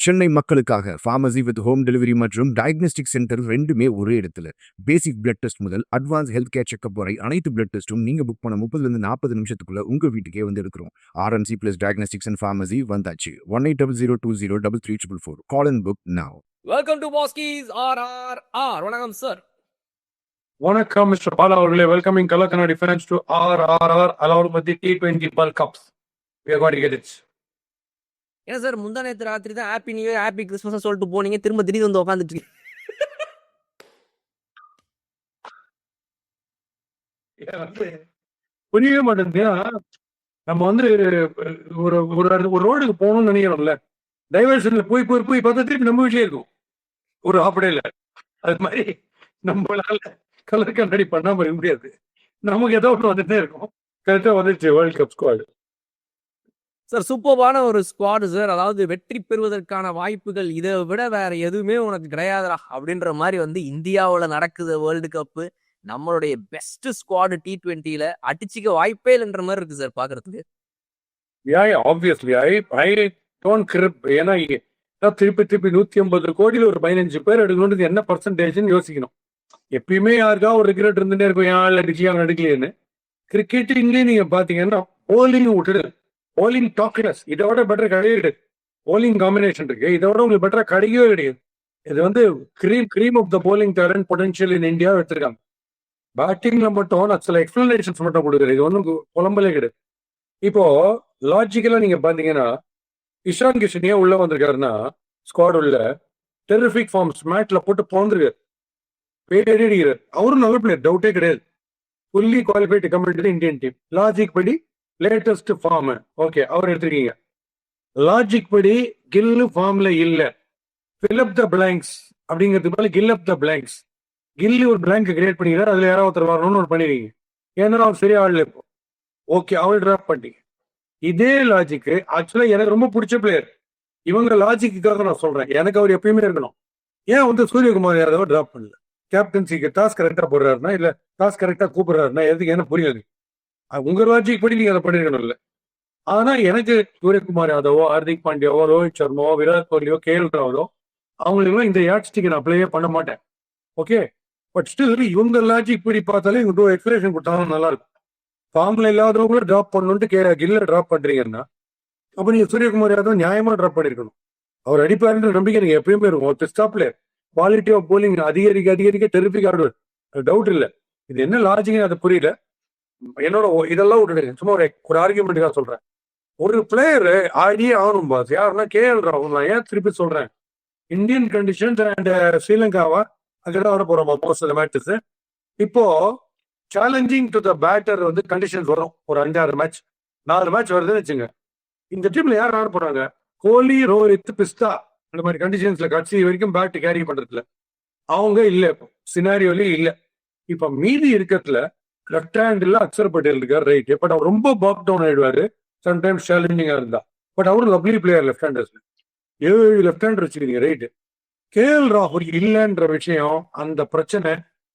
சென்னை மக்களுக்காக pharmacy with home delivery மற்றும் diagnostic centre ரெண்டுமே ஒரே இடத்துல. பேசிக் பிளட் டெஸ்ட் முதல் அட்வான்ஸ் ஹெல்த் கேர் செக்அப் வரை அனைத்து பிளட் டெஸ்ட்டும் நீங்க புக் பண்ண 30 நிமிஷத்துக்குள்ள உங்க வீட்டுக்கே வந்து எடுக்கிறோம். RMC plus diagnostics and pharmacy வந்தாச்சு. 1800203344. Call and book now. Welcome to பாஸ்கீஸ் RRR. வணக்கம் சார். வணக்கம் மிஸ்டர் பாலா அவர்களே. Welcoming colour Kannadi fans to RRR along with the T20 World Cups. We are going to get it. ஏன்னா sir முந்தா நேற்று ராத்திரி தான் happy new year happy Christmas சொல்லிட்டு போனீங்க, திரும்ப திடீர்னு வந்து உட்காந்துட்டு புரியவே மாட்டேங்குது. நம்ம வந்து ஒரு ஒரு ரோடுக்கு போகணும்னு நினைக்கிறோம்ல, டைவர்ஷன்ல போய் போய் போய் பார்த்தா திருப்பி நம்ம வீட்லயே இருக்கும் ஒரு ஹாஃப் டேல. அது மாதிரி நம்மளால கலர் கண்ணாடி பண்ணாம இருக்க முடியாது. நமக்கு ஏதோ ஒன்று வந்துட்டே இருக்கும். கரெக்டா வந்துச்சு வேர்ல்ட் கப் ஸ்குவாடு. சார் சூப்பர்பான ஒரு ஸ்குவாடு சார். அதாவது வெற்றி பெறுவதற்கான வாய்ப்புகள் இதை விட வேற எதுவுமே உனக்கு கிடையாதுடா அப்படின்ற மாதிரி வந்து இந்தியாவில் நடக்குது வேர்ல்டு கப்பு. நம்மளுடைய பெஸ்ட் ஸ்குவாடு T20ல அடிச்சிக்க வாய்ப்பே இல்லைன்ற மாதிரி இருக்கு சார் பாக்குறதுக்கு. Obviously I don't grip. ஏன்னா திருப்பி திருப்பி 150 கோடியில் ஒரு 15 பேர் எடுக்கணுன்றது என்ன பர்சன்டேஜ்னு யோசிக்கணும். எப்பயுமே யாருக்கா ஒரு ரிக்ரெட் இருந்துட்டே இருக்கும், யார் அடிச்சு அவங்க எடுக்கலையேன்னு. கிரிக்கெட்டிங்லேயே நீங்க பாத்தீங்கன்னா போலிங் விட்டுடு, போலிங் டாக்லெஸ், இதோட பெட்டர் கிடையவே கிடையாது. போலிங் காம்பினேஷன் இருக்கு, இதோட உங்களுக்கு பெட்டரா கிடைக்கவே கிடையாது. இது வந்து cream of the bowling talent potential in India எடுத்திருக்காங்க. பேட்டிங்ல மட்டும் நான் சில எக்ஸ்பிளனேஷன்ஸ் மட்டும் கொடுக்குறேன், இது ஒன்றும் புலம்பலே கிடையாது. இப்போ லாஜிக்கலா நீங்க பாத்தீங்கன்னா இஷான் கிஷன் ஏன் உள்ள வந்திருக்காருன்னா, ஸ்குவாட் உள்ள டெரிஃபிக் ஃபார்ம்ஸ் மேட்ல போட்டு போந்திருக்காரு, பேர் அடிக்கிறார். அவரும் நல்ல பிளேயர், டவுட்டே கிடையாது. Fully qualified company Indian team. Logic படி லேட்டஸ்ட் ஃபார்ம் ஓகே அவர் எடுத்திருக்கீங்க. லாஜிக் படி கில்லு ஃபார்ம்ல இல்ல, ஃபில் த பிளாங்க்ஸ் அப்படிங்கிறது போல கில் அப் த பிளாங்க்ஸ். கில்லி ஒரு பிளாங்க் கிரியேட் பண்ணிக்கிறார், அதுல யாராவது ஒருத்தர் வரணும்னு ஒரு பண்ணிருக்கீங்க. ஏன்னா அவர் சரியா ஆடல இப்போ, ஓகே அவர் டிராப் பண்ணி. இதே லாஜிக்கு ஆக்சுவலா எனக்கு ரொம்ப பிடிச்ச பிளேயர். இவங்க லாஜிக்குக்காக நான் சொல்றேன், எனக்கு அவர் எப்பயுமே இருக்கணும். ஏன் வந்து சூரியகுமார் யாதவ டிராப் பண்ணல? கேப்டன்சிக்கு டாஸ் கரெக்டா போடுறாருன்னா இல்ல டாஸ் கரெக்டா கூப்பிடுறாருன்னா எதுக்கு என்ன புரியாது. உங்க லாஜிக் படி நீங்க அதை பண்ணிருக்கணும் இல்ல. ஆனா எனக்கு சூரியகுமார் யாதவோ, ஹார்திக் பாண்டியாவோ, ரோஹித் சர்மாவோ, விராட் கோலியோ, KL ராவலோ அவங்களுக்கும் இந்த யாட்ஸ்டிக் நான் அப்ளையே பண்ண மாட்டேன். ஓகே, பட் ஸ்டில் இவங்க லாஜிக் படி பார்த்தாலே இவங்க எக்ஸ்பிரேஷன் கொடுத்தாலும் நல்லா இருக்கும். ஃபார்ம்ல இல்லாதவங்களும் டிராப் பண்ணணும்ட்டு கில்ல டிராப் பண்றீங்கன்னா அப்ப நீங்க சூரியகுமார் யாதவ் நியாயமா டிராப் பண்ணிருக்கணும். அவர் அடிப்பாருன்ற நம்பிக்கை எனக்கு எப்பயுமே இருக்கும். ஒரு டெஸ்டா பிளேயர், குவாலிட்டி ஆஃப் போலிங் அதிகரிக்க டெரிஃபிக் ஆடுவார், டவுட் இல்லை. இது என்ன லாஜிக்னு அது புரியல. என்னோட இதெல்லாம் விட்டுடுங்க, சும்மா ஒரு ஆர்கியூமெண்ட்டுக்காக சொல்றேன். ஒரு பிளேயர் ஆடியே ஆகணும் பாஸ், யாருன்னா KL ராகுல். நான் ஏன் திருப்பி சொல்றேன், இந்தியன் கண்டிஷன்ஸ் அண்ட் ஸ்ரீலங்காவா அங்கதான் வர போறோம் மோஸ்ட் ஆஃப் மேட்சஸ். இப்போ சேலஞ்சிங் டு த பேட்டர் வந்து கண்டிஷன்ஸ் வரும். ஒரு 5-6 மேட்ச் 4 மேட்ச் வருதுன்னு வச்சுங்க. இந்த டீம்ல யார் ஆட போறாங்க? கோலி, ரோஹித், பிஸ்தா, இந்த மாதிரி கண்டிஷன்ஸ்ல கட்சி வரைக்கும் பேட் கேரி பண்றதுல அவங்க இல்ல, சினாரியோலயும் இல்ல. இப்ப மீதி இருக்கிறதுல லெஃப்ட் ஹேண்ட்ல அக்ஷர் பட்டேல் இருக்காரு, ரைட். பட் அவர் ரொம்ப பாக் டவுன் ஆயிடுவாரு சம்டைம்ஸ் சேலஞ்சிங்கா இருந்தா. பட் அவரும் லவ்லி பிளேயர் லெஃப்ட் ஹேண்டர்ஸ்ல. 7 லெஃப்ட் ஹேண்டர் வச்சிருக்கீங்க, ரைட். KL ராகுல் இல்லைன்ற விஷயம், அந்த பிரச்சனை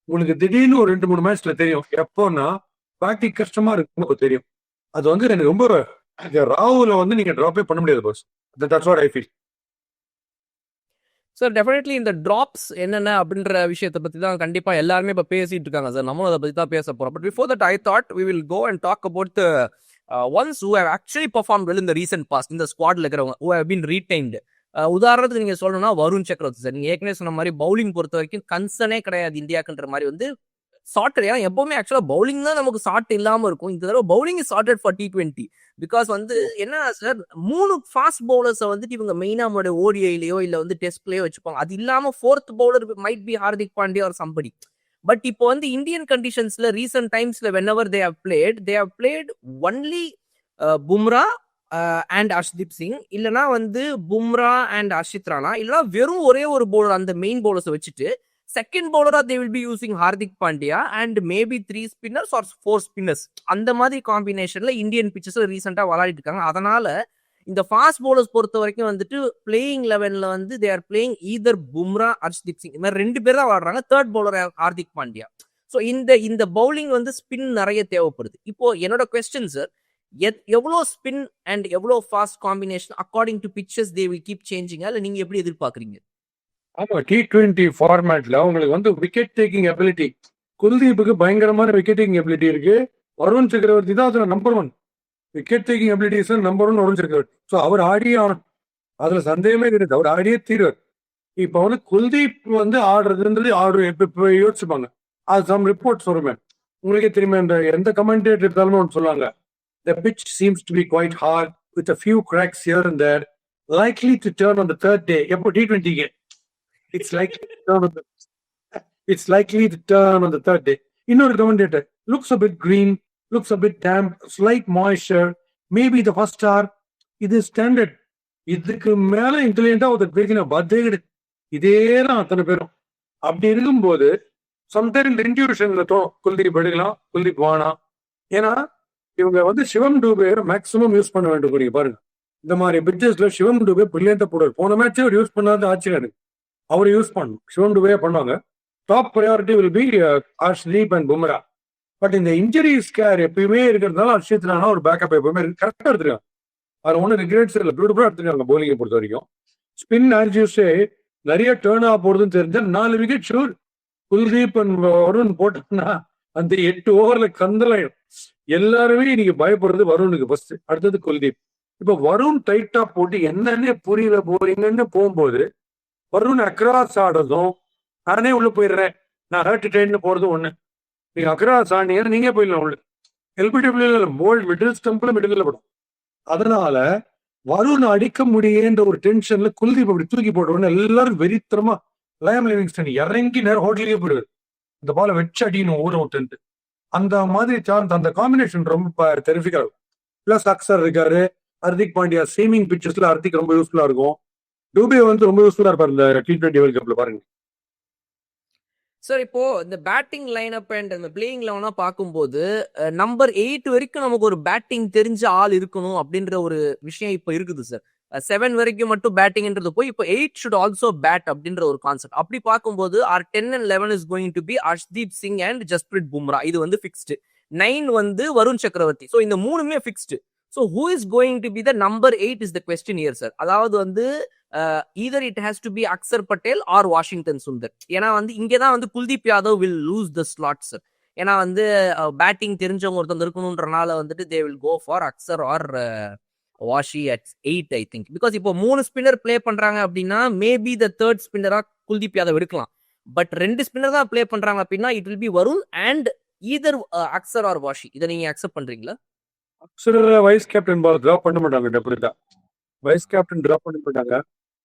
உங்களுக்கு திடீர்னு ஒரு 2-3 மேட்ச்ல தெரியும். எப்போன்னா பேட்டிங் கஷ்டமா இருக்கும் தெரியும். அது வந்து எனக்கு ரொம்ப ராகுல வந்து நீங்க டிராப்பே பண்ண முடியாது boss. That's what I feel. Sir definitely இந்த ட்ராப்ஸ் என்னென்ன அப்படின்ற விஷயத்தை பற்றி தான் கண்டிப்பாக எல்லாருமே இப்போ பேசிட்டு இருக்காங்க சார். நம்மளும் அதை பற்றி தான் பேச போகிறோம். But before that I thought we will go and talk about the ones who have actually perform well இந்த ரீசென்ட் பாஸ்ட். இந்த ஸ்குவாட்ல இருக்கிறவங்க ஹூ ஹவ் பீன் ரீடைன்டு. உதாரணத்துக்கு நீங்கள் சொல்லணும்னா வருண் சக்கரவர்த்தி சார். நீங்கள் ஏற்கனவே சொன்ன மாதிரி பவுலிங் பொறுத்த வரைக்கும் கன்சர்னே கிடையாது இந்தியாக்குன்ற மாதிரி வந்து சார்ட்டட். ஏன்னா எப்பவுமே ஆக்சுவலாக பவுலிங் தான் நமக்கு சார்ட் இல்லாமல் இருக்கும். இந்த தடவை bowling is sorted for T20. Because வந்து என்ன சார், 3 ஃபாஸ்ட் பவுலர்ஸை வந்துட்டு இவங்க மெயினாக நம்மளுடைய ஓடிஐலையோ இல்லை வந்து டெஸ்ட்லேயோ வச்சுப்பாங்க. அது இல்லாமல் 4th bowler might be Hardik Pandya or somebody. But இப்போ வந்து இந்தியன் கண்டிஷன்ஸ்ல ரீசென்ட் டைம்ஸ்ல whenever they have played only Bumrah and Arshdeep Singh, இல்லைனா வந்து பும்ரா அண்ட் அர்ஷித் ராணா, இல்லைனா வெறும் ஒரே ஒரு பவுலர் அந்த மெயின் பவுலர்ஸை வச்சுட்டு செகண்ட் பவுலரா they will be using Hardik Pandya and maybe 3 spinners or 4 spinners. அந்த மாதிரி காம்பினேஷன்ல இந்தியன் பிச்சர்ஸ் ரீசெண்டா விளையாடிட்டு இருக்காங்க. அதனால இந்த ஃபாஸ்ட் பவுலர்ஸ் பொறுத்த வரைக்கும் வந்துட்டு பிளேயிங் 11ல வந்து they are playing either Bumrah Arshdeep Singh, இந்த மாதிரி 2 பேர் தான் விளையாடுறாங்க. Third bowler Hardik Pandya. So இந்த பவுலிங் வந்து ஸ்பின் நிறைய தேவைப்படுது. இப்போ என்னோட கொஸ்டின் சார், எவ்வளோ ஸ்பின் அண்ட் எவ்வளோ fast combination according to pitches they will keep changing, இல்லை நீங்க எப்படி எதிர்பார்க்குறீங்க? ஆமா, T20 ஃபார்மேட்ல உங்களுக்கு வந்து விக்கெட் டேக்கிங் எபிலிட்டி, குல்தீப்புக்கு பயங்கரமான விக்கெட் டேக்கிங் எபிலிட்டி இருக்கு. வருண் சக்கரவர்த்தி தான் அதுல number 1 wicket taking abilities number 1 Varun சக்கரவர்த்தி. ஸோ அவர் ஆடியே ஆகணும், அதுல சந்தேகமே கிடையாது, அவர் ஆடியே தீர்வார். இப்ப வந்து குல்தீப் வந்து ஆடுறதுன்றது இப்ப யோசிச்சுப்பாங்க. அது சம் ரிப்போர்ட்ஸ் வருமே, உங்களுக்கே தெரியுமா, இந்த எந்த கமெண்டேட்டர் இருந்தாலுமே ஒன்று சொல்லுவாங்க, the pitch seems to be quite hard with a few cracks here and there, likely to turn on the third day. எப்போ T20க்கு it's likely to turn on the third day. இன்னொரு commentator, looks a bit green, looks a bit damp, slight moisture, maybe the first hour. இது standard, இதுக்கு மேல இன்டெலிஜென்ட்டா ஒரு பேசின பத்தே கிடையாது. இதே தான் அத்தனை பேரும். அப்படி இருக்கும்போது சம்டைம் இன்ட்யூஷன்ல குல்தீப் எடுக்கலாம், குல்தீப் வேணாம். ஏன்னா இவங்க வந்து சிவம் டூபே மேக்ஸிமம் யூஸ் பண்ண வேண்டும். நீங்க பாருங்க, இந்த மாதிரி பிட்சஸ்ல சிவம் டூபே பிரில்லியண்டா போடுவார். போன மேட்சே அவர் யூஸ் பண்ணாத ஆச்சரியம் இருக்கு. அவர் யூஸ் பண்ணணும், சிவம் டூபே பண்ணுவாங்க. Top priority will be Harshdeep and Bumrah. But இந்த இன்ஜுரி ஸ்கேர் எப்பயுமே இருக்கிறதுனால ஹர்ஷித் ராணா ஒரு பேக்கப் எப்பயுமே கரெக்டா எடுத்துருக்காங்க. அது ஒன்றும் ரிக்ரெட்ஸ் இல்லை, பியூட்டிஃபுல்லா எடுத்துருக்காங்க போலிங்கை பொறுத்த வரைக்கும். ஸ்பின் ஆல்ஜியூஸே நிறைய டேர்ன் ஆக போறதுன்னு தெரிஞ்சா 4 wicket sure. Kuldeep and Varun போட்டோம்னா அந்த 8 ஓவர்ல கந்தலாயிடும். எல்லாருமே நீங்க பயப்படுறது வருணுக்கு ஃபர்ஸ்ட், அடுத்தது குல்தீப். இப்ப வருண் டைட்டா போட்டு என்னன்னு புரியல போறீங்கன்னு போகும்போது வருண் அக்ராஸ் ஆடுறதும், நானே உள்ள போயிடுறேன், நான் ஹர்ட் ட்ரெயின் போறதும் ஒண்ணு. நீங்க அக்ராஸ் ஆனீங்கன்னா நீங்க போயிடலாம் உள்ள. எல்பிடபிள்யூ போல்ட் மிடில் ஸ்டம்ப்ல மிடில் படும். அதனால வருண் அடிக்க முடியன்ற ஒரு டென்ஷன்ல குல்தீப் அப்படி தூக்கி போடுவோன்னு எல்லாரும் வெறித்தரமா லயம் லிவிங்ஸ்டன் இறங்கி நேரம் ஹோட்டலுக்கே போயிடுவார். இந்த பால வச்சு அடிக்கணும் ஊர் அவுட்டு. அந்த மாதிரி சான்ஸ், அந்த காம்பினேஷன் ரொம்ப டெரிஃபிக்கா இருக்கும். பிளஸ் அக்சர் இருக்காரு, ஹர்திக் பாண்டியா சேமிங் பிச்சர்ஸ்ல ஹர்திக் ரொம்ப யூஸ்ஃபுல்லா இருக்கும். டூபே வந்து ரொம்ப யூஸ்ஃபுல்லா இருப்பாரு இந்த T20 வேர்ல்ட் கப்ல பாருங்க. சார் இப்போ இந்த பேட்டிங் லைனப் அண்ட் அந்த பிளேயிங் லெவனா பார்க்கும்போது நம்பர் 8 வரைக்கும் நமக்கு ஒரு பேட்டிங் தெரிஞ்ச ஆள் இருக்கணும் அப்படின்ற ஒரு விஷயம் இப்போ இருக்குது சார். 7 வரைக்கும் மட்டும் பேட்டிங்ன்றது போய் இப்போ 8 ஷுட் ஆல்சோ பேட் அப்படின்ற ஒரு கான்செப்ட். அப்படி பார்க்கும்போது our 10 and 11 is going to be Harshdeep Singh and Jasprit Bumrah. இது வந்து ஃபிக்ஸ்டு. 9 வந்து வருண் சக்கரவர்த்தி. ஸோ இந்த மூணுமே fixed. So who is going to be the number 8 is the question here sir. அதாவது வந்து either it has to be Axar Patel or Washington Sundar. ஏன்னா வந்து இங்கதான் வந்து Kuldeep Yadav will lose the slots. ஏன்னா வந்து பேட்டிங் தெரிஞ்சவங்க ஒருத்தவங்க இருக்கணும்ன்றனால வந்துட்டு they will go for Axar or Washi at 8 I think. Because இப்போ 3 ஸ்பின்னர் பிளே பண்றாங்க அப்படின்னா மேபி த தேர்ட் ஸ்பின்னரா குல்தீப் யாதவ் எடுக்கலாம். பட் 2 ஸ்பின்னர் தான் பிளே பண்றாங்க அப்படின்னா it will be Varun and either Axar or Washi. இதை நீங்க அக்செப்ட் பண்றீங்களா? அக்சர் வைஸ் கேப்டன் பால் டிராப் பண்ண மாட்டாங்க. டெபினட்டா வைஸ் கேப்டன் டிராப் பண்ண மாட்டாங்க.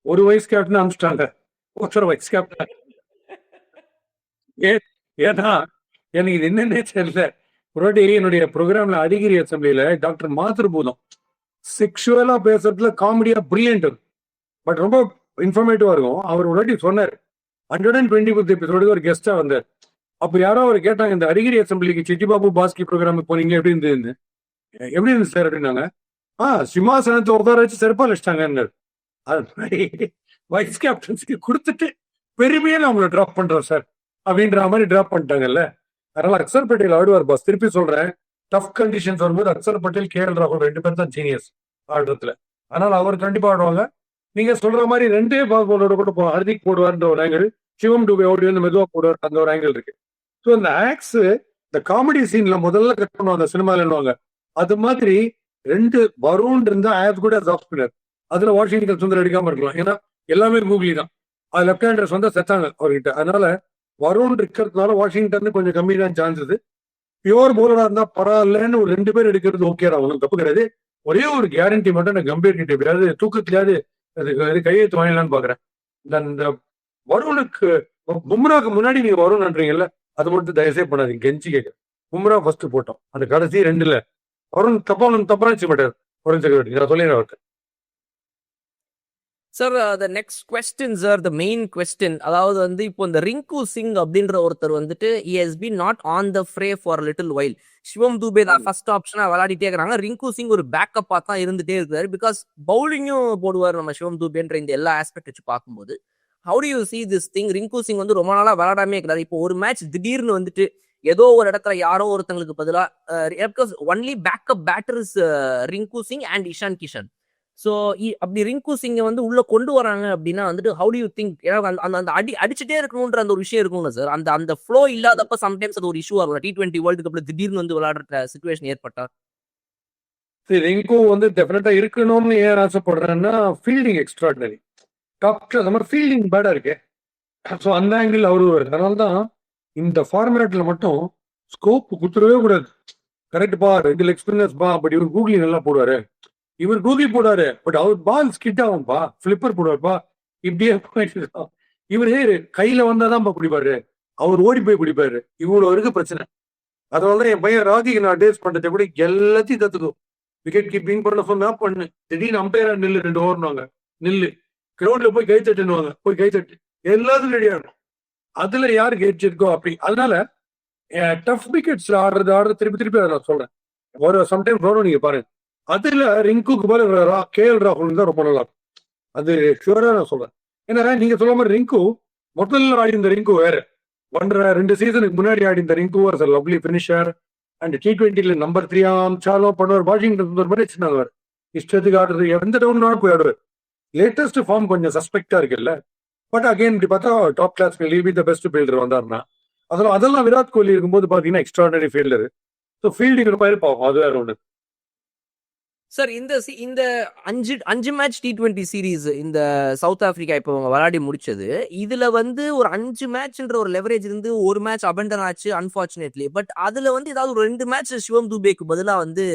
ஒரு வைஸ் கேப்டன் அனுப்பிச்சிட்டாங்க, ஒருத்தர் வைஸ் கேப்டன். ஏன்னா எனக்கு இது என்னன்னே தெரியல. ஒரு வாட்டி என்னுடைய ப்ரோக்ராம்ல அடிகிரி அசம்பிளியில டாக்டர் மாத்திருபூதம் செக்ஷுவலா பேசுறதுல காமெடியா பிரில்லியன்ட், பட் ரொம்ப இன்ஃபர்மேட்டிவா இருக்கும். அவர் ஒரு வாட்டி சொன்னார், 120th எபிசோடுக்கு ஒரு கெஸ்டா வந்தார். அப்ப யாரோ அவர் கேட்டாங்க, இந்த அடிகிரி அசம்பிளிக்கு சிட்டிபாபு பாஸ்கி ப்ரோக்ராமுக்கு போனீங்க எப்படி இருந்தது, எப்படி இருந்துச்சு சார் அப்படின்னாங்க. சிம்மாசனத்தை ஒருத்தர வச்சு செருப்பா வச்சிட்டாங்க. வைஸ் கேப்டன்ஸ்க்கு கொடுத்துட்டு பெருமையில அவங்கள டிராப் பண்றோம் சார் அப்படின்ற மாதிரி டிராப் பண்ணிட்டாங்கல்ல. அதனால அக்சர் பட்டேல் ஆடுவார் பாஸ். திருப்பி சொல்றேன், டஃப் கண்டிஷன்ஸ் வரும்போது அக்சர் பட்டேல், KL ராகுல் 2 பேர் தான் ஜீனியஸ் ஆடுறதுல. அதனால அவர் கண்டிப்பா ஆடுவாங்க. நீங்க சொல்ற மாதிரி 2 பால் போலோட கூட ஹர்திக் போடுவார்ன்ற ஒரு ஆங்கிள், சிவம் டூபே ஓடி வந்து மெதுவா போடுவார், அந்த ஒரு ஆங்கிள் இருக்கு. ஸோ இந்த ஆக்ஸ் இந்த காமெடி சீன்ல முதல்ல கட் பண்ணுவாங்க சினிமால என்னவாங்க, அது மாதிரி 2 வருண் இருந்தா ஆக்ஸ் கூட ஆஃப் ஸ்பின்னர். அதுல வாஷிங்டன் சுந்தர் அடிக்காம இருக்கலாம், ஏன்னா எல்லாமே கூகுளி தான். அது லெப்ட் ஹேண்டர்ஸ் வந்தா செத்தாங்க அவர்கிட்ட. அதனால வருண் இருக்கிறதுனால வாஷிங்டன் கொஞ்சம் கம்மி தான் சான்சஸ். பியோர் போலரா இருந்தா பரவாயில்லன்னு ஒரு 2 பேர் எடுக்கிறது ஓகே தான், ஒன்றும் தப்பு கிடையாது. ஒரே ஒரு கேரண்டி மட்டும் நான் கம்பீர் கிட்ட எப்படியாவது தூக்கத்திலாவது கையெழுத்து வாங்கலான்னு பாக்குறேன். இந்த வருணுக்கு பும்ராக்கு முன்னாடி நீங்க வருண்ன்றீங்கல்ல, அது மட்டும் தயவுசெய்து பண்ணாதீங்க, கெஞ்சி கேட்க. பும்ரா ஃபர்ஸ்ட் போட்டோம், அந்த கடைசி 2ல வருண் தப்பா நினைச்சு மாட்டார் வருண் சக்கரவர்த்தி. நான் சொல்லிடுறேன் அவர்கிட்ட. Sir the next question sir, the main question. அதாவது வந்து இப்போ இந்த ரிங்கு சிங் அப்படின்ற ஒருத்தர் வந்துட்டு he has been not on the fray for a little while. சிவம் தூபே தான் ஃபர்ஸ்ட் ஆப்ஷனா விளையாடிட்டே இருக்காங்க. ரிங்கு சிங் ஒரு பேக்கப்பா தான் இருந்துட்டே இருக்காரு. பிகாஸ் பவுலிங்கும் போடுவார் நம்ம சிவம் தூபேன்ற இந்த எல்லா ஆஸ்பெக்ட் வச்சு பார்க்கும்போது. How do you see this thing? Rinku Singh வந்து ரொம்ப நாளா விளையாடாமே இருக்கிறாரு. இப்போ ஒரு மேட்ச் திடீர்னு வந்துட்டு ஏதோ ஒரு இடத்துல யாரோ ஒருத்தங்களுக்கு பதிலா because only backup batters Rinku Singh and Ishan Kishan. So அப்படி ரிங்கு சிங்கை வந்து உள்ள கொண்டு வராங்க அப்படின்னா வந்துட்டு ஹவு டு யூ திங்க், ஏன்னா அந்த அந்த அடிச்சுட்டே இருக்கணுன்ற அந்த ஒரு விஷயம் இருக்குங்க சார். அந்த அந்த ஃப்ளோ இல்லாதப்ப சம்டைம்ஸ் அது ஒரு இஷ்யூ ஆகும். T20 வேர்ல்டு கப்ல திடீர்னு வந்து விளையாடுற சுச்சுவேஷன் ஏற்பட்டா. சரி, ரிங்கு வந்து டெஃபினட்டா இருக்கணும்னு ஏன் ஆசைப்படுறேன்னா ஃபீல்டிங் எக்ஸ்ட்ராடினரி டாப் அந்த மாதிரி ஃபீல்டிங் பேடா இருக்கு. ஸோ அந்த ஆங்கிள் அவரு வருது. அதனால தான் இந்த ஃபார்மேட்ல மட்டும் ஸ்கோப் கொடுத்துடவே கூடாது. கரெக்ட் பா, 2 லெக் ஸ்பின்னர்ஸ் பா, பட் இவர் கூகுளி நல்லா போடுவாரு, இவர் கூகுளி போடுவாரு, பட் அவர் பால் ஸ்கிட் ஆகும்பா, ஃபிளிப்பர் போடுவார்ப்பா, இப்படியே போயிட்டு இருக்கோம். இவரு கையில வந்தாதான் பிடிப்பாரு, அவர் ஓடி போய் பிடிப்பாரு. இவ்வளவு இருக்கு பிரச்சனை. அதனாலதான் என் பையன் ராகிக்கு நான் டேஸ்ட் பண்றதை கூட எல்லாத்தையும் கத்துக்கும். விக்கெட் கீப்பிங் பண்ண சொன்னா பண்ணு, திடீர்னு அம்பையரா நில்லு 2 ஓவர்னுவாங்க, நில்லு, கிரௌண்ட்ல போய் கை தட்டுன்னுவாங்க, போய் கை தட்டு, எல்லாத்துக்கும் ரெடியா இருக்கும். அதுல யாரு ஜெயிச்சிருக்கோ அப்படி. அதனால டஃப் விக்கெட்ஸ்ல ஆடுறது திருப்பி திருப்பி அதை நான் சொல்றேன். ஒரு சம்டைம் வரும், நீங்க பாருங்க. அதுல ரிங்குக்கு போல KL ராகுல் தான் ரொம்ப நல்லா இருக்கும். அது ஷுவரா நான் சொல்றேன். ஏன்னா நீங்க சொல்ல மாதிரி ரிங்கு முதல்ல ஆடி இந்த ரிங்கு வேற 2 சீசனுக்கு முன்னாடி ஆடி இந்த Rinku was lovely finisher and T20 number 3 ஆம்சாலோ பண்ணுவார். வாஷிங்டன் மாதிரி வச்சிருந்தாங்க, இஷ்டத்துக்கு ஆடுறது, எந்த டவுன் போய் ஆடுவார். லேட்டஸ்ட் ஃபார்ம் கொஞ்சம் சஸ்பெக்டா இருக்குல்ல. பட் அகைன் இப்படி பார்த்தா top class leave the best fielder வந்தாருன்னா அதெல்லாம் விராட் கோலி இருக்கும்போது பாத்தீங்கன்னா எக்ஸ்ட்ராடனரி ஃபீல்டர். ஸோ ஃபீல்டிங் மாதிரி பார்ப்போம், அது வேற ஒன்று. சார் இந்த 5 மேட்ச் T20 சீரீஸ் இந்த சவுத் ஆப்பிரிக்கா இப்போ விளையாடி முடிச்சது, இதுல வந்து ஒரு 5 மேட்ச்ன்ற ஒரு லெவரேஜ் இருந்து ஒரு மேட்ச் அபண்டன் ஆச்சு அன்பார்ச்சுனேட்லி. பட் அதுல வந்து ஏதாவது ஒரு 2 மேட்ச் சிவம் துபேக்கு பதிலா வந்து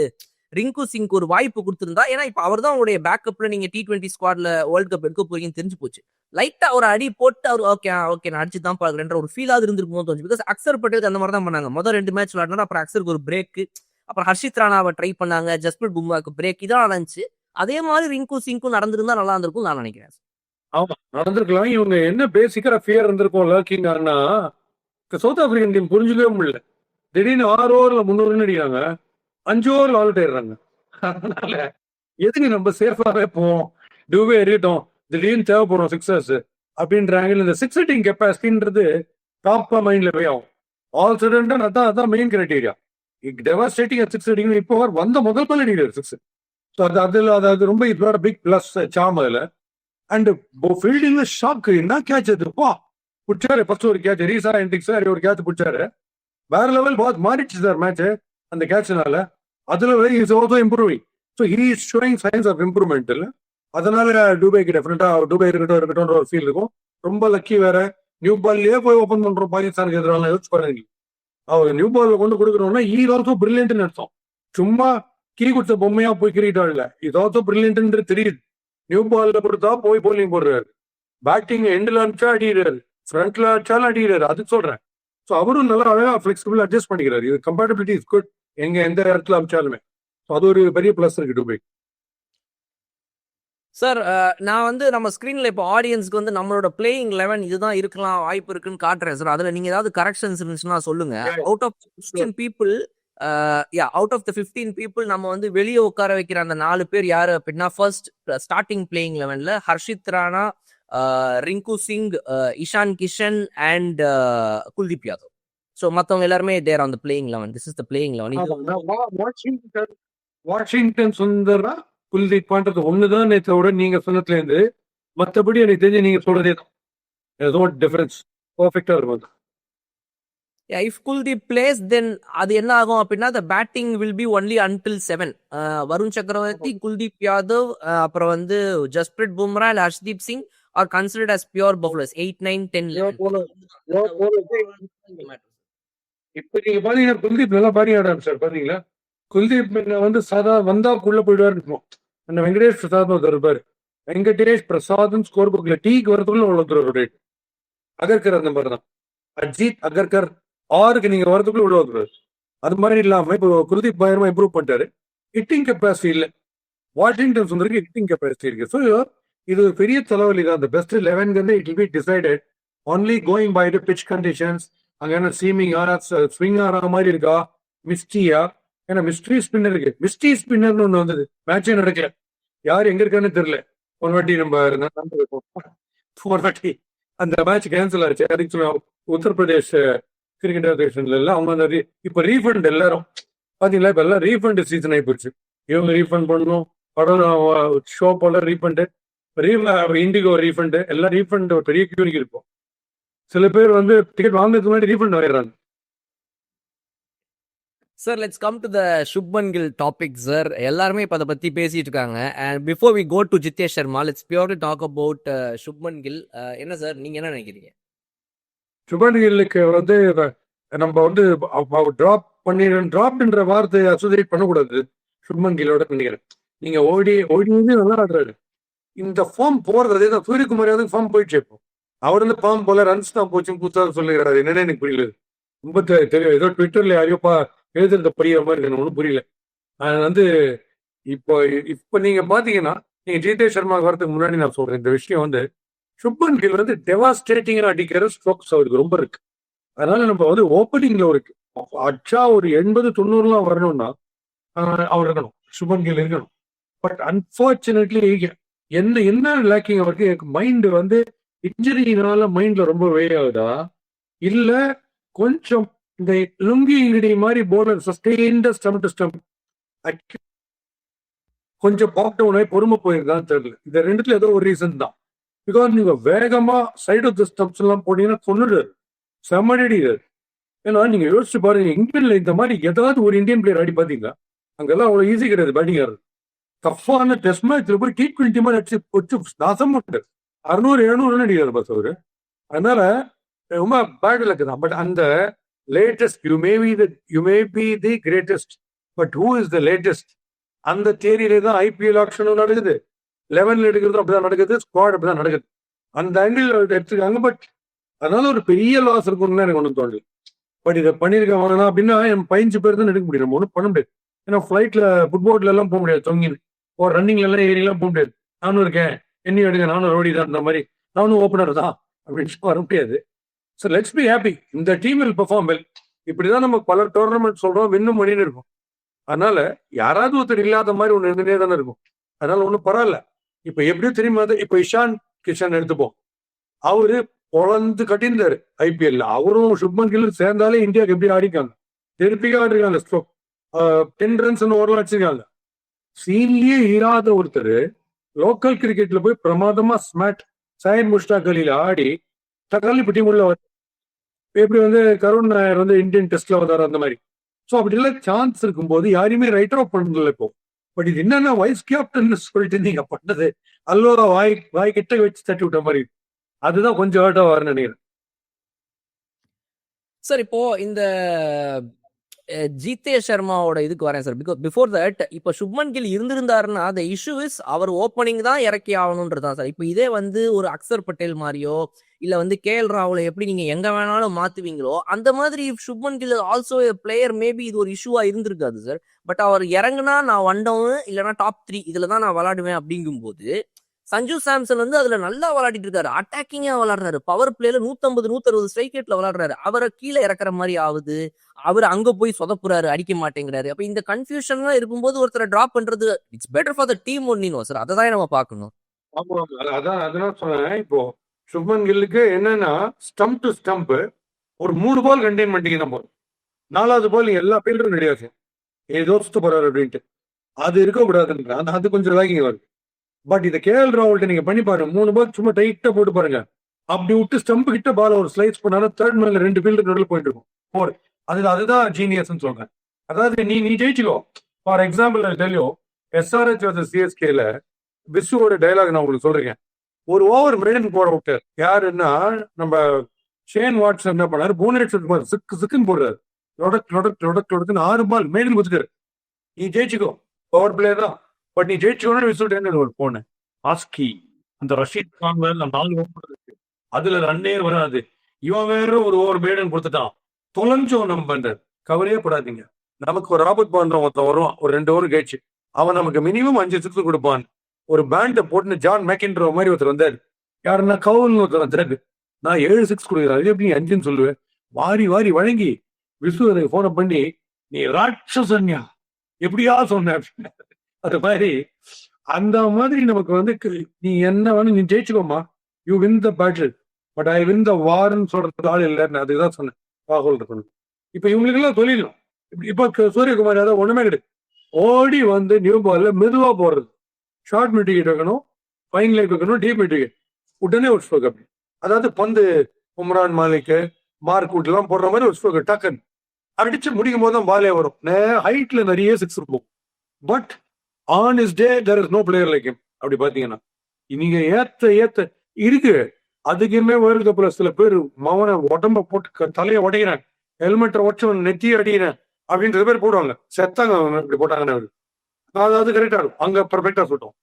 ரிங்கு சிங்க்கு ஒரு வாய்ப்பு கொடுத்திருந்தா, ஏன்னா இப்ப அவர் தான் உங்களுடைய பேக்கப்ல நீங்க T20 ஸ்குவாட்ல வேர்ல்ட் கப் எடுக்க போறீங்கன்னு தெரிஞ்சு போச்சு, லைட்டா ஒரு அடி போட்டு அவர் ஓகே நான் அடிச்சு தான் பாக்குறேன்ற ஒரு ஃபீல் ஆகுது இருந்திருக்கும் தோணுச்சு. பிகாஸ் அக்சர் பட்டேலுக்கு அந்த மாதிரி தான் பண்ணாங்க. முதல் 2 மேட்ச் விளையாடினா அப்புறம் அக்சருக்கு ஒரு பிரேக், அப்புறம் ஹர்ஷித் ராணாவை ட்ரை பண்ணாங்க, ஜஸ்பிரிட் பும்ராக்கு பிரேக், இதான் நடந்துச்சு. அதே மாதிரி ரிங்கு சிங்க்கும் நடந்திருந்தா நல்லா இருந்திருக்கும் நான் நினைக்கிறேன். ஆமா, நடந்திருக்கலாம். இவங்க என்ன பேசிக்கா ஃபியர் இருந்திருக்கும் லர்க்கிங்கானா, சவுத் ஆப்பிரிக்கன் டீம் புரிஞ்சுக்கவே முடியல. திடீர்னு 6 ஓவர்ல 300 ரன் அடிக்கிறாங்க, 5 ஓவர்ல அவுட் ஆயிடுறாங்க. அதனால எதுக்கு நம்ம சேஃபாவே போவோம், டூவே எறியட்டும், திடீர்னு தேவைப்படும் சிக்ஸர்ஸ் அப்படின்றாங்க. இந்த சிக்ஸ் ஹிட்டிங் கெப்பாசிட்டின்றது டாப்பா மைண்ட்ல போய் ஆகும். ஆல் சடன் அதான் மெயின் கிரைட்டீரியா. டெவாஸ்டேட்டிங் சிக்ஸ் ஹிட்டிங் இப்போ வந்த முதல் பால் அடிக்கிறார் சிக்ஸ். ஸோ அது ரொம்ப இதோட பிக் பிளஸ் சாம் அதுல. அண்ட் ஃபீல்டிங்ல ஷாக், என்ன கேட்ச் அது பா, பிடிச்சாரு. ஃபர்ஸ்ட் ஒரு கேட்ச் ரீசா என்டிக்ஸ் ஒரு கேட்ச் பிடிச்சாரு, வேற லெவல் பாத் மாறிடுச்சு சார் மேட்ச் அந்த கேட்ச்னால. அதுல is also improving. So he is showing signs of improvement. இல்லை அதனால டூபைக்கு டெஃபினட்டா டூபை இருக்கட்டும் ஒரு ஃபீல் இருக்கும். ரொம்ப லக்கி வேற, நியூ பால்லயே போய் ஓபன் பண்றோம் பாகிஸ்தானுக்கு எதிரான யோசிச்சு பாருங்க. அவர் நியூ பால்ல கொண்டு கொடுக்கணும்னா ஈஸ் ஆல்சோ பிரில்லியன்ட்னு அர்த்தம். சும்மா கீ கொடுத்த பொம்மையா போய் கிரிக்கெட் ஆடல, இது ஆல்சோ பிரில்லியன்ட் தெரியுது. நியூ பால்ல கொடுத்தா போய் போலிங் போடுறாரு, பேட்டிங் எண்ட்ல அடிச்சா அடிக்கிறாரு, ஃப்ரண்ட்ல அடிச்சாலும் அடிக்கிறாரு, அதுக்கு சொல்றேன். ஸோ அவரும் நல்லா அழகா ஃபிளெக்சிபிள் அட்ஜஸ்ட் பண்ணிக்கிறாரு. இது கம்பேட்டபிலிட்டி இஸ் குட் எந்த இடத்துல அமிச்சாலுமே. அது ஒரு பெரிய பிளஸ் இருக்கு டூபை. சார் நான் வந்து நம்ம ஸ்க்ரீனில் இப்போ ஆடியன்ஸ்க்கு வந்து நம்மளோட பிளேயிங் 11 இதுதான் இருக்கலாம் வாய்ப்பு இருக்குன்னு காட்டுறேன் சார். அதில் நீங்கள் ஏதாவது கரெக்ஷன்ஸ் இருந்துச்சுன்னா சொல்லுங்க. Out of 15 people out of the 15 people நம்ம வந்து வெளியே உட்கார வைக்கிற அந்த 4 பேர் யாரு அப்படின்னா, ஃபர்ஸ்ட் ஸ்டார்டிங் பிளேயிங் 11ல ஹர்ஷித் ராணா, ரிங்கு சிங், இஷான் கிஷன் அண்ட் குல்தீப் யாதவ். ஸோ மற்றவங்க எல்லாருமே there on the playing 11. This is the playing 11. Washington சுந்தரா குல்தீப் பண்றது ஒண்ணுதான் நேற்றோட நீங்க சொன்னதுல இருந்து. மற்றபடி எனக்கு தெரிஞ்சு நீங்க சொல்றதே தான், ஏதோ டிஃபரன்ஸ் பர்ஃபெக்டா இருக்கும். இஃப் குல்தீப் பிளேஸ் தென் அது என்ன ஆகும் அப்படின்னா, the batting will be only until 7. Varun சக்கரவர்த்தி, குல்தீப் யாதவ், அப்புறம் வந்து Jasprit Bumrah, Harshdeep Singh are considered as pure bowlers 8, 9, 10. இப்ப நீங்க பாத்தீங்கன்னா குல்தீப் நல்லா பாடி ஆடாரு சார். பாத்தீங்களா, குல்தீப் வந்து சாதா வந்தாக்குள்ள போயிடுவாரு இருக்கும். அந்த வெங்கடேஷ் பிரசாத் இருப்பாரு, வெங்கடேஷ் பிரசாத் ஸ்கோர் புக்ல டீக்கு வரதுக்குள்ள உள்ள ரேட். அகர்கர் அந்த மாதிரி தான், அஜித் அகர்கர் 6க்கு நீங்க வரதுக்குள்ள உள்ள வந்துருவாரு. அது மாதிரி இல்லாம இப்போ குல்தீப் பயங்கரமா இம்ப்ரூவ் பண்ணிட்டாரு. ஹிட்டிங் கெப்பாசிட்டி இல்ல, வாஷிங்டன் சுந்தருக்கு ஹிட்டிங் கெப்பாசிட்டி இருக்கு. ஸோ இது ஒரு பெரிய தலைவலி தான். அந்த best 11 it will be decided only going by the pitch conditions. அங்க என்ன சீமிங் ஸ்விங் ஆற மாதிரி இருக்கா, மிஸ்டியா, ஏன்னா மிஸ்ட்ரி ஸ்பின்னர் இருக்கு. மிஸ்ட்ரி ஸ்பின்னர்னு ஒண்ணு வந்தது, மேட்சே நடக்கல, யார் எங்க இருக்கான்னு தெரியல. ஒரு வாட்டி நம்ம ஒரு வாட்டி அந்த மேட்ச் கேன்சல் ஆச்சு. அதுக்கு உத்தரப்பிரதேஷ் கிரிக்கெட் அசோசியேஷன்ல எல்லாம் அவங்க அந்த இப்ப ரீஃபண்ட் எல்லாரும் பாத்தீங்களா, இப்ப எல்லாம் ரீஃபண்ட் சீசன் ஆகி போச்சு. இவங்க ரீஃபண்ட் பண்ணணும், படம் ஷோ போல ரீஃபண்ட், இண்டிகோ ரீஃபண்ட், எல்லாம் ரீஃபண்ட் ஒரு பெரிய கியூனிக்கு இருக்கும். சில பேர் வந்து டிக்கெட் வாங்குறதுக்கு முன்னாடி ரீஃபண்ட் வாங்கிடுறாங்க. Sir let's come to the Shubman Gill topic sir. எல்லாருமே இப்போ அதை பற்றி பேசிட்டு இருக்காங்க. And before we go to Jitesh Sharma, let's purely talk about Shubman Gill. என்ன சார் நீங்கள் என்ன நினைக்கிறீங்க? சுப்மன் கில்லுக்கு வந்து நம்ம வந்து டிராப்ன்ற வார்த்தையை அசோசியேட் பண்ணக்கூடாது சுப்மன் கில்லோட நினைக்கிறேன். நீங்க ஓடி நல்லா ஆடுறாரு. இந்த ஃபார்ம் போறது அதே தான். சூரியகுமார் ஃபார்ம் போயிடுச்சு. இப்போ அவர் வந்து ஃபார்ம் போல ரன்ஸ் தான் போச்சுன்னு புதுசாக சொல்லுகிறாரு. என்னன்னு எனக்கு புரியல. ரொம்ப தெரியும், ஏதோ ட்விட்டர்ல யாரையோப்பா எழுதுறத படிக்கிற மாதிரி இருக்கு, ஒன்றும் புரியல. அது வந்து இப்போ நீங்க பாத்தீங்கன்னா, நீங்க ஜிதேஷ் சர்மா வரதுக்கு முன்னாடி நான் சொல்றேன் இந்த விஷயம் வந்து சுப்மன் கில் வந்து டெவாஸ்டேட்டிங்கா அடிக்கிற ஸ்ட்ரோக்ஸ் அவருக்கு ரொம்ப இருக்கு. அதனால நம்ம வந்து ஓப்பனிங்ல ஒரு அச்சா ஒரு 80-90 வரணும்னா அவர் இருக்கணும், சுப்மன் கில் இருக்கணும். பட் அன்பார்ச்சுனேட்லி என்ன லேக்கிங் அவருக்கு, மைண்ட் வந்து இன்ஜுரினால மைண்ட்ல ரொம்ப வே ஆகுதா, இல்ல கொஞ்சம் இந்த லுங்கி இங்கிடி மாதிரி bowler sustained stump to stump கொஞ்சம் பாக் டவுன் ஆகி பொறுமை போயிருக்கான்னு தெரியல. இந்த ரெண்டுத்துல ஏதோ ஒரு ரீசன் தான். பிகாஸ் நீங்க வேகமா சைடு ஆஃப் த ஸ்டம்ப்ஸ் எல்லாம் போனீங்கன்னா கொண்டுடுறாரு, செம்மடிடுறாரு. ஏன்னா நீங்க யோசிச்சு பாருங்க, இங்கிலாந்துல இந்த மாதிரி ஏதாவது ஒரு இந்தியன் பிளேயர் ஆடி பாத்தீங்களா? அங்கெல்லாம் அவ்வளவு ஈஸி கிடையாது பேட்டிங் ஆடுறது. டஃப்பான டெஸ்ட் மேட்ச்ல போய் T20 மாதிரி அடிச்சு வச்சு நாசம் பண்ணிட்டாரு. 600-700 ரன் அடிக்கிறாரு பாஸ் அவரு. அதனால ரொம்ப பேட் லக் தான். பட் அந்த latest you may be the greatest, but who is the latest அந்த தேரியிலே தான் IPL ஆக்ஷனும் நடக்குது, 11 எடுக்கிறதும் அப்படிதான் நடக்குது, ஸ்குவாட் அப்படிதான் நடக்குது. அந்த ஆங்கிள் எடுத்துருக்காங்க. பட் அதனால ஒரு பெரிய லாஸ் இருக்கும்னு எனக்கு ஒன்றும் தோணுது. பட் இதை பண்ணியிருக்காங்க அப்படின்னா 15 பேர் தான் எடுக்க முடியும், நம்ம ஒன்றும் பண்ண முடியாது. ஏன்னா ஃபிளைட்ல ஃபுட்போர்ட்ல எல்லாம் போக முடியாது, தொங்கின்னு ஒரு ரன்னிங்ல எல்லாம் ஏரியெல்லாம் போக முடியாது. நானும் இருக்கேன், என்னையும் எடுங்க, நானும் ரோடி தான், அந்த மாதிரி நானும் ஓப்பனர் தான் அப்படின்னு வர முடியாது. ஸோ லெட்ஸ் பி ஹாப்பி, இந்த டீம் வில் பெர்ஃபார்ம் வெல். இப்படிதான் நம்ம பல டோர்னமெண்ட் சொல்றோம், வின்னும் பண்ணின்னு இருக்கும். அதனால யாராவது ஒருத்தர் இல்லாத மாதிரி ஒன்று இருந்துட்டே தானே இருக்கும். அதனால ஒன்றும் பரவாயில்ல. இப்ப எப்படியும் தெரியுமா, இப்ப இஷான் கிஷன் எடுத்துப்போம், அவரு பொழந்து கட்டியிருந்தாரு IPL. அவரும் சுப்மன் கில் சேர்ந்தாலே இந்தியாவுக்கு எப்படி ஆடிக்காங்க, திருப்பிக்கா ஆடிருக்காங்க. ஸ்ட்ரோக் 10 ரன்ஸ் ஓவர்லாம் அடிச்சிருக்காங்க. சீன்லயே இராத ஒருத்தர் லோக்கல் கிரிக்கெட்ல போய் பிரமாதமா ஸ்மாட் சையத் முஷ்டாக் அலியில ஆடி தக்காளி பட்டி உள்ள எப்படி வந்து கருண் நாயர் வந்து இந்தியன் டெஸ்ட்ல வந்தாரு அந்த மாதிரி. ஸோ அப்படி எல்லாம் சான்ஸ் இருக்கும்போது யாரையுமே ரைட் அவுட் பண்ணல இப்போ. பட் இது என்னன்னா வைஸ் கேப்டன் சொல்லிட்டு நீங்க பண்ணது அல்லோரா வாய் கிட்ட வச்சு தட்டி விட்ட மாதிரி, அதுதான் கொஞ்சம் ஹர்ட் ஆவாருன்னு நினைக்கிறேன். சார் இப்போ இந்த ஜிதேஷ் சர்மாவோட இதுக்கு வரேன் சார். பிஃபோர் தட் இப்போ சுப்மன் கில் இருந்திருந்தாருன்னா the issue is அவர் ஓப்பனிங் தான் இறக்கி ஆகணும்ன்றதான் சார். இப்போ இதே வந்து ஒரு அக்சர் பட்டேல் மாதிரியோ இல்ல வந்து KL ராகுல எப்படி நீங்க எங்க வேணாலும் மாத்துவீங்களோ அந்த மாதிரி Shubman Gill also player maybe இது ஒரு இஷ்யூவா இருந்திருக்காது சார். பட் அவர் இறங்குனா நான் 1 டவுன் இல்லைன்னா டாப் 3 இதுல தான் நான் விளையாடுவேன் அப்படிங்கும் போது சஞ்சு சாம்சன் வந்து அதுல நல்லா விளையாடிட்டு இருக்காரு, அட்டாக்கிங்கா விளையாடுறாரு, பவர் பிளேல 150-160 ஸ்ட்ரைக் ரேட்ல விளையாடுறாரு. அவரை கீழே இறக்குற மாதிரி ஆகுது, அவர் அங்க போய் சொதப்புறாரு, அடிக்க மாட்டேங்கிறாரு. அப்ப இந்த கன்ஃபியூஷன்ல இருக்கும்போது ஒருத்தரை டிராப் பண்றது it's better for the team ஒன்னினோ சார். அதை தான் நம்ம பார்க்கணும். ஆமா, அதான் சொன்னேன். இப்போ சுப்மன் கில்லுக்கு என்னன்னா ஸ்டம்ப் டு ஸ்டம்ப் ஒரு 3 பால் கண்டெயின் பண்ணிட்டீங்க நம்ம 4வது பால் எல்லா ஃபீல்டரும் ரெடியாச்சு ஏதோ சுத்த போறாரு அப்படின்ட்டு அது இருக்கக்கூடாதுன்ற அது கொஞ்சம் லாகிங் வருது. பட் இதை KL ராகுல்ட்ட நீங்க பண்ணி பாருங்க, 3 பால் சும்மா டைட்டா போட்டு பாருங்க, அப்படி விட்டு ஸ்டம்ப் கிட்ட பால் ஒரு ஸ்லைஸ் பண்ணாலும் 3rd மேல 2 ஃபீல்டர் நடுவில் போயிட்டு இருக்கும் 4. அதுதான் ஜீனியஸ் சொல்றேன். அதாவது நீ ஜெயிச்சுக்கோ. ஃபார் எக்ஸாம்பிள் தெரியும் SRH வர்சஸ் CSKல விசுவோட டைலாக் நான் உங்களுக்கு சொல்றேன். ஒரு ஓவர் மெய்டன் போட விட்டார் யாருன்னா நம்ம ஷேன் வாட்சன் என்ன பண்ணாரு, புவனேஸ்வர் சிக்குன்னு போடுறாரு, தொடக்குன்னு 6 பால் மெய்டன் குத்துட்டாரு. நீ ஜெயிச்சுக்கோ, பவர் பிளே தான். பட் நீ ஜெயிச்சுக்கோன்னு விசுட்டு ஒரு போனேன் ஆஸ்கி அந்த ரஷீத் கான் மேல 4 ஓவர் இருக்கு, அதுல ரன்னே வராது. இவன் வேற ஒரு ஓவர் மெய்டன் கொடுத்துட்டான், தொலைஞ்சோம் நம்ம. கவலையே படாதீங்க, நமக்கு ஒரு ராபர்ட் பாண்ட்ரா ஒருத்தன் வருவான் ஒரு 2 ஓவர் கழிச்சு, அவன் நமக்கு மினிமம் 5 சிக்ஸ் கொடுப்பான். ஒரு பேண்டை போட்டு ஜான் மேக்கின்ற மாதிரி ஒருத்தர் வந்தாரு, யாருன்னா கவுல்னு ஒருத்தர் வந்தாரு, நான் 7 சிக்ஸ் கொடுக்குறேன், அது எப்படி 5ன்னு சொல்லுவேன். வாரி வழங்கி விசு போனை பண்ணி நீ ராட்சசன்யா எப்படியா சொன்ன, அது மாதிரி அந்த மாதிரி நமக்கு வந்து நீ என்ன வேணும் நீ ஜெயிச்சுக்கோமா, you win the battle but I win the வார்ன்னு சொல்றது ஆள் இல்லைன்னு அதுதான் சொன்னேன். ராகுல் இருக்கணும். இப்ப இவங்களுக்கெல்லாம் தொழிலும் இப்ப சூரியகுமார் யாதவ் ஒண்ணுமே கிடையாது. ஓடி வந்து நியூ பால்ல மெதுவா போடுறது, ஷார்ட் மிட் விக்கெட் வைக்கணும், ஃபைன் லெக் வைக்கணும், டீப் மிட் விக்கெட், உடனே ஒரு ஸ்ட்ரோக். அப்படி அதாவது பந்து உம்ரான் மாலிக் மார்க் வுட் எல்லாம் போடுற மாதிரி ஒரு ஸ்ட்ரோக் டக்குன்னு அடிச்சு முடிக்கும் போது தான் பாலே வரும். ஹைட்ல நிறைய சிக்ஸ் இருக்கும். But on his day there is no player like him. அப்படி பாத்தீங்கன்னா நீங்க ஏத்த இருக்கு. அதுக்குமே வேர்ல்டு கப்ல சில பேர் மவனை உடம்ப போட்டு தலையை உடைகிறேன், ஹெல்மெட்டை உடச்சு நெத்தியை அடிக்கிறேன் அப்படின்ற பேர் போடுவாங்க. செத்தாங்க அவங்க இப்படி போட்டாங்கன்னு. அதாவது கரெக்டா இருக்கும், அங்க பர்ஃபெக்டா சுட்டும்.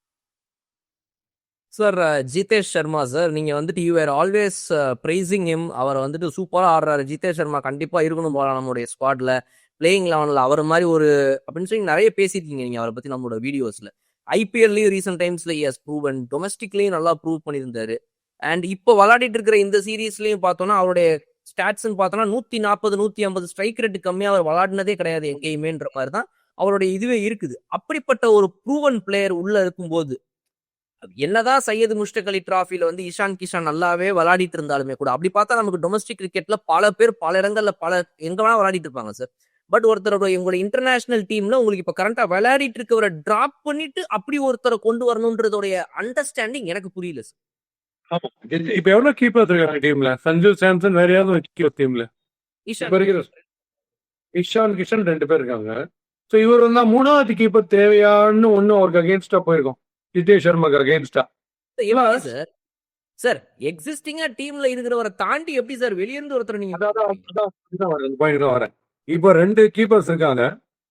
சார் ஜிதேஷ் சர்மா சார், நீங்க வந்துட்டு you are always praising him. அவர் வந்துட்டு சூப்பரா ஆடுறாரு. ஜிதேஷ் சர்மா கண்டிப்பா இருக்கணும் போல நம்மளுடைய ஸ்குவாட்ல, பிளேயிங் லெவன்ல அவர் மாதிரி ஒரு அப்படின்னு சொல்லி நிறைய பேசியிருக்கீங்க நீங்க அவரை பத்தி நம்மளோட வீடியோஸ்ல. ஐபிஎல்லையும் ரீசெண்ட் டைம்ஸ்ல எஸ் ப்ரூவன், டொமஸ்டிக்லயும் நல்லா ப்ரூவ் பண்ணியிருந்தாரு. அண்ட் இப்போ விளையாடிட்டு இருக்கிற இந்த சீரீஸ்லயும் பார்த்தோம்னா அவருடைய ஸ்டாட்ஸ்ன்னு பார்த்தோம்னா 140 150 ஸ்ட்ரைக் ரேட் கம்மியா அவர் விளையாடினதே கிடையாது எங்கேயுமேன்ற மாதிரி தான் அவருடைய இதுவே இருக்குது. அப்படிப்பட்ட ஒரு ப்ரூவன் பிளேயர் உள்ள இருக்கும்போது என்னதான் சையது முஷ்டக் அலி டிராஃபில வந்து இஷான் கிஷான் நல்லாவே விளையாடிட்டு இருந்தாலுமே கூட, அப்படி பார்த்தா நமக்கு டொமஸ்டிக் கிரிக்கெட்ல பல பேர் பல இடங்கள்ல எங்க வேணா விளையாடிட்டு இருப்பாங்க சார். பட் ஒருத்தரோட எங்களோட இன்டர்நேஷனல் டீம்ல உங்களுக்கு இப்ப கரண்டா விளையாடிட்டு இருக்கவரை டிராப் பண்ணிட்டு அப்படி ஒருத்தரை கொண்டு வரணும்ன்றதோடைய அண்டர்ஸ்டாண்டிங் எனக்கு புரியல சார். ஆமா, இப்ப எவ்வளவு கீப்பர் இருக்காங்க டீம்ல? சஞ்சு சாம்சன் வேற யாராவது டீம்ல இஷான் கிஷன் 2 பேர் இருக்காங்க. சோ இவர் வந்தா மூணாவது கீப்பர் தேவையான்னு ஒண்ணு அவருக்கு அகேன்ஸ்டா போயிருக்கும், ஜிதேஷ் சர்மாக்கு அகேன்ஸ்டா. சார் சார் எக்ஸிஸ்டிங்கா டீம்ல இருக்கிறவரை தாண்டி எப்படி சார் வெளியே இருந்து ஒருத்தர் நீங்க வரேன். இப்ப 2 கீப்பர்ஸ் இருக்காங்க,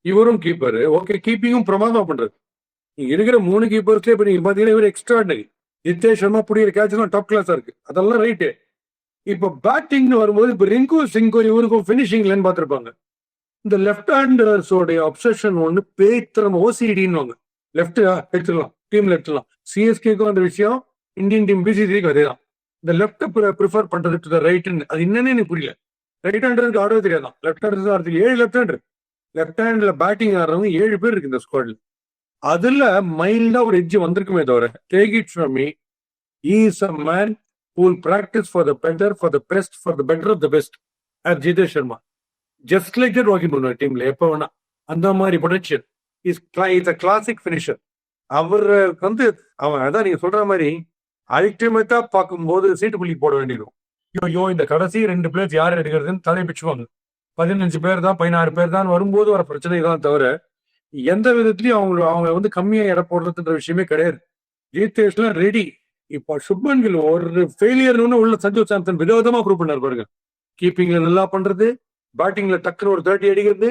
இவரும் கீப்பர். ஓகே, கீப்பிங்கும் பிரமாதம் பண்றது. நீங்க இருக்கிற 3 கீப்பர்ஸ்ல இப்ப நீங்க பாத்தீங்கன்னா இவர் எக்ஸ்ட்ராடனரி. ஜிதேஷ் சர்மா புடிக்கிற கேட்ச் எல்லாம் டாப் கிளாஸா இருக்கு, அதெல்லாம் ரைட்டு. இப்ப பேட்டிங்னு வரும்போது இப்ப ரிங்கு சிங்கும் இவருக்கும் பினிஷிங்லன்னு பாத்திருப்பாங்க. இந்த லெப்ட் ஹேண்டர்ஸோடைய அப்சஷன் ஒண்ணு பேய்த்திரம் ஓசிடின்னு லெப்ட் எடுத்துக்கலாம், டீம்ல எடுத்துலாம். சிஎஸ்கேக்கும் அந்த விஷயம், இந்தியன் டீம் பிசிசிக்கும் அதேதான். இந்த லெப்ட் ப்ரிஃபர் பண்றது டு த ரைட்னு, அது என்னன்னு எனக்கு புரியல. ரைட் ஹேண்டருக்கு ஆடவே தெரியாதான், லெப்ட் ஹேண்டர் ஆடுறதுக்கு 7 லெப்ட் ஹேண்டர். லெப்ட் ஹேண்ட்ல பேட்டிங் ஆடுறவங்க 7 பேர் இருக்கு இந்த ஸ்குவாட்ல. அதுல மைல்டா ஒரு எட்ஜ் வந்திருக்குமே தவிர, take it from me, he is a man who will practice for the better, for the best, for the better of the best as Jitesh Sharma. Just like that walking பண்ணுவார் டீம்ல எப்ப வேணா. அந்த மாதிரி potential is a classic finisher. அவர் வந்து அவன் அதான் நீங்க சொல்ற மாதிரி அல்டிமேட்டா பார்க்கும்போது சீட்டு புள்ளி போட வேண்டியிருக்கும். ஐயோ இந்த கடைசி 2 பிளேயர்ஸ் யார் எடுக்கிறதுன்னு தலை பிச்சுவாங்க. 15 பேர் தான் 16 பேர் தான் வரும்போது வர பிரச்சனை தான் தவிர எந்த விதத்திலயும் அவங்க வந்து கம்மியா இடம் போடுறதுன்ற விஷயமே கிடையாது. ஜிதேஷ்லாம் ரெடி. இப்ப சுப்மன் கில் ஒரு ஃபெயிலியர்னு உள்ள சஞ்சு சாம்சன் விதவிதமா ப்ரூவ் பண்ணார் பாருங்க. கீப்பிங்ல நல்லா பண்றது, பேட்டிங்ல டக்குன்னு ஒரு 30 அடிக்கிறது,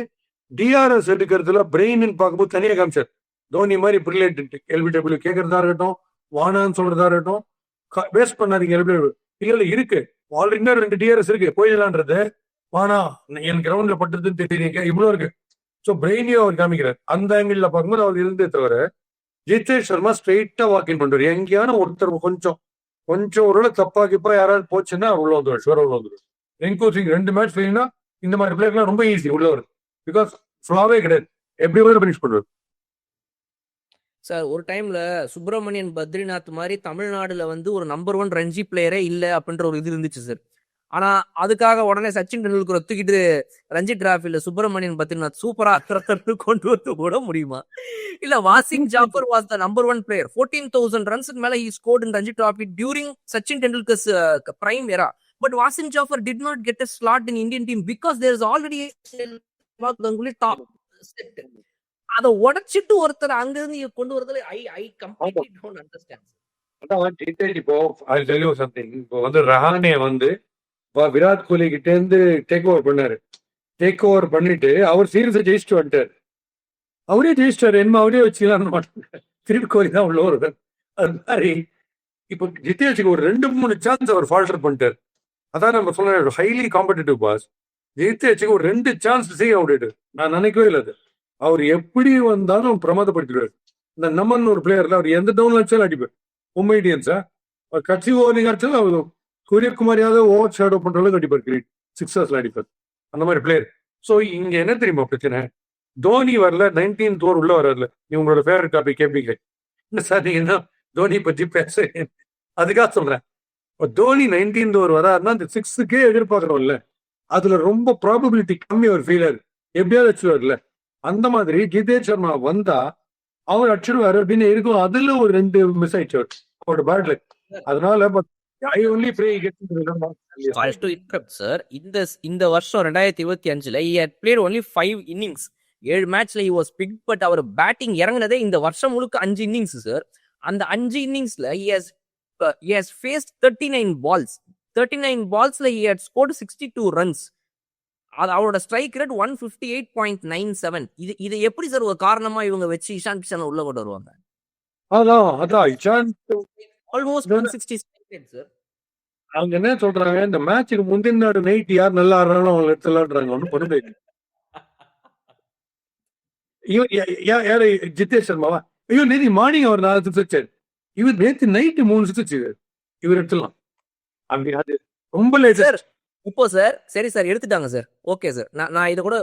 டிஆர்எஸ் எடுக்கிறதுல பிரெயின் பார்க்கும்போது தனியா காமிச்சார். தோனி மாதிரி பிரில்லியன்ட். எல்பிடபிள்யூ கேட்கறதா இருக்கட்டும், வானான்னு சொல்றதா இருக்கட்டும், வேஸ்ட் பண்ணாதீங்க. இல்ல இருக்கு ஆல்ரெடி 2 டிஆர்எஸ் இருக்கு, போயிடலான்றது வானா என் கிரவுண்ட்ல பட்டுறதுன்னு தெரியுங்க, இவ்வளவு இருக்கு. ஸோ பிரெயினையும் அவர் காமிக்கிறார். அந்த ஆங்கிள் பார்க்கும்போது அவர் இருந்தே தவிர ஜிதேஷ் சர்மா ஸ்ட்ரெயிட்டா வாக்கிங் பண்றாரு. எங்கேயான ஒருத்தர் கொஞ்சம் ஒரு தப்பா யாராவது போச்சுன்னா உள்ள வந்துருவார், ஷுவரா உள்ள வந்துருவார். ரிங்கு சிங் 2 மேட்ச் ஃபெயில்னா இந்த மாதிரி பிளேயர்லாம் ரொம்ப ஈஸி உள்ள வருது. பிகாஸ் ஃபிளாவே கிடையாது, எப்படி வேற பினிஷ் பண்றாரு. சார் ஒரு டைம்ல சுப்பிரமணியன் பத்ரிநாத் மாதிரி தமிழ்நாடுல வந்து ஒரு நம்பர் 1 ரஞ்சி பிளேயரே இல்லை அப்படின்ற ஒரு இது இருந்துச்சு சார். ஆனா அதுக்காக உடனே சச்சின் டெண்டுல்கரை தூக்கிட்டு ரஞ்சி டிராஃபில சுப்பிரமணியன் பத்ரிநாத் சூப்பரா கொண்டு வந்து கூட முடியுமா? இல்ல Wasim Jaffer was the number 1 player. 14,000 ரன்ஸ்க்கு மேல he scored in Ranji Trophy during Sachin Tendulkar's prime era. But Wasim Jaffer did not get a slot in Indian team because there is already Ganguly top set. அதை உடைச்சிட்டு ஒருத்தர் அங்க இருந்து கொண்டு வரதுல I completely don't understand. இப்போ இப்போ வந்து ரஹானே வந்து விராட் கோலி கிட்ட இருந்து டேக் ஓவர் பண்ணாரு. டேக் ஓவர் பண்ணிட்டு அவர் சீரியஸா ஜெயிச்சுட்டு வந்துட்டாரு. அவரே ஜெயிச்சிட்டாரு, என்ன அவரே வச்சுக்கலாம் மாட்டாங்க. விராட் கோலி தான் உள்ள வருவார். அது மாதிரி இப்போ ஜிதேஷுக்கு ஒரு 2-3 சான்ஸ் அவர் ஃபால்டர் பண்ணிட்டாரு. அதான் நம்ம சொல்ல ஹைலி காம்படிட்டிவ் பாஸ். ஜிதேஷுக்கு ஒரு 2 சான்ஸ் செய்ய விட்டுட்டு நான் நினைக்கவே இல்லை. அது அவர் எப்படி வந்தாலும் பிரமாதப்படுத்திடுவார். இந்த நம்மன்னு ஒரு பிளேயர்ல அவர் எந்த டவுன்ல வச்சாலும் அடிப்பார். மும்பை இந்தியன்ஸா கட்சி ஓவரிங் அடிச்சாலும் அவர் சூரியகுமார் யாதவ் ஓவர் ஷேடோ பண்ற அளவுக்கு அடிப்பார், கிரீட் 6ers அடிப்பார், அந்த மாதிரி பிளேயர். ஸோ இங்க என்ன தெரியுமா பிரச்சனை? தோனி வரல, 19th ஓவர் உள்ள வர்றதுல இவங்களோட ஃபேவரட் டாபிக் கேட்பீங்க. என்ன சார் நீங்க என்ன தோனி பத்தி பேச? அதுக்காக சொல்றேன். தோனி 19th ஓவர் வராருன்னா அந்த 6க்கே எதிர்பார்க்கறோம்ல, அதுல ரொம்ப ப்ராபபிலிட்டி கம்மி ஒரு ஃபீலர் எப்படியாவது வச்சுருவார்ல. அந்த மாதிரி ஜிதேஷ் சர்மா வந்தா அவர் அடிச்சிருவாரு அப்படின்னு இருக்கும். அதுல ஒரு 2 மிஸ் ஆயிடுச்சு அவரோட பேட் லக். அதனால I only pray Sorry to interrupt, sir. இந்த வருஷம் 2025ல he had played only 5 innings. 7 மேட்ச்ல he was picked, பட் அவர் பேட்டிங் இறங்குனதே இந்த வருஷம் முழுக்க 5 இன்னிங்ஸ் சார். அந்த 5 இன்னிங்ஸ்ல he has faced 39 balls. 39 balls-ல he had scored 62 runs. அது அவரோட ஸ்ட்ரைக் ரேட் 158.97. இது எப்படி சார் ஒரு காரணமா இவங்க வச்சு இஷான் கிஷான் உள்ள கொண்டு வருவாங்க? அதான் இஷான் ஆல்மோஸ்ட் 160 சார். அவங்க என்ன சொல்றாங்க, இந்த மேட்சுக்கு முந்தின நாடு நைட் யார் நல்லா ஆடுறாங்களோ அவங்க எடுத்துலான்றாங்க. ஒன்றும் பண்ண முடியாது. யாரு ஜிதேஷ் சர்மாவா? ஐயோ நேற்று மார்னிங் அவர் 4 சிக்ஸ் வச்சாரு. இவர் நேற்று நைட்டு 3 சிக்ஸ் வச்சுக்காரு. இவர் எடுத்துலாம். அப்படி அது ரொம்ப லேட் சார். இப்போ சார் சரி சார் எடுத்துட்டாங்க சார். ஓகே சார், நான் இதை கூட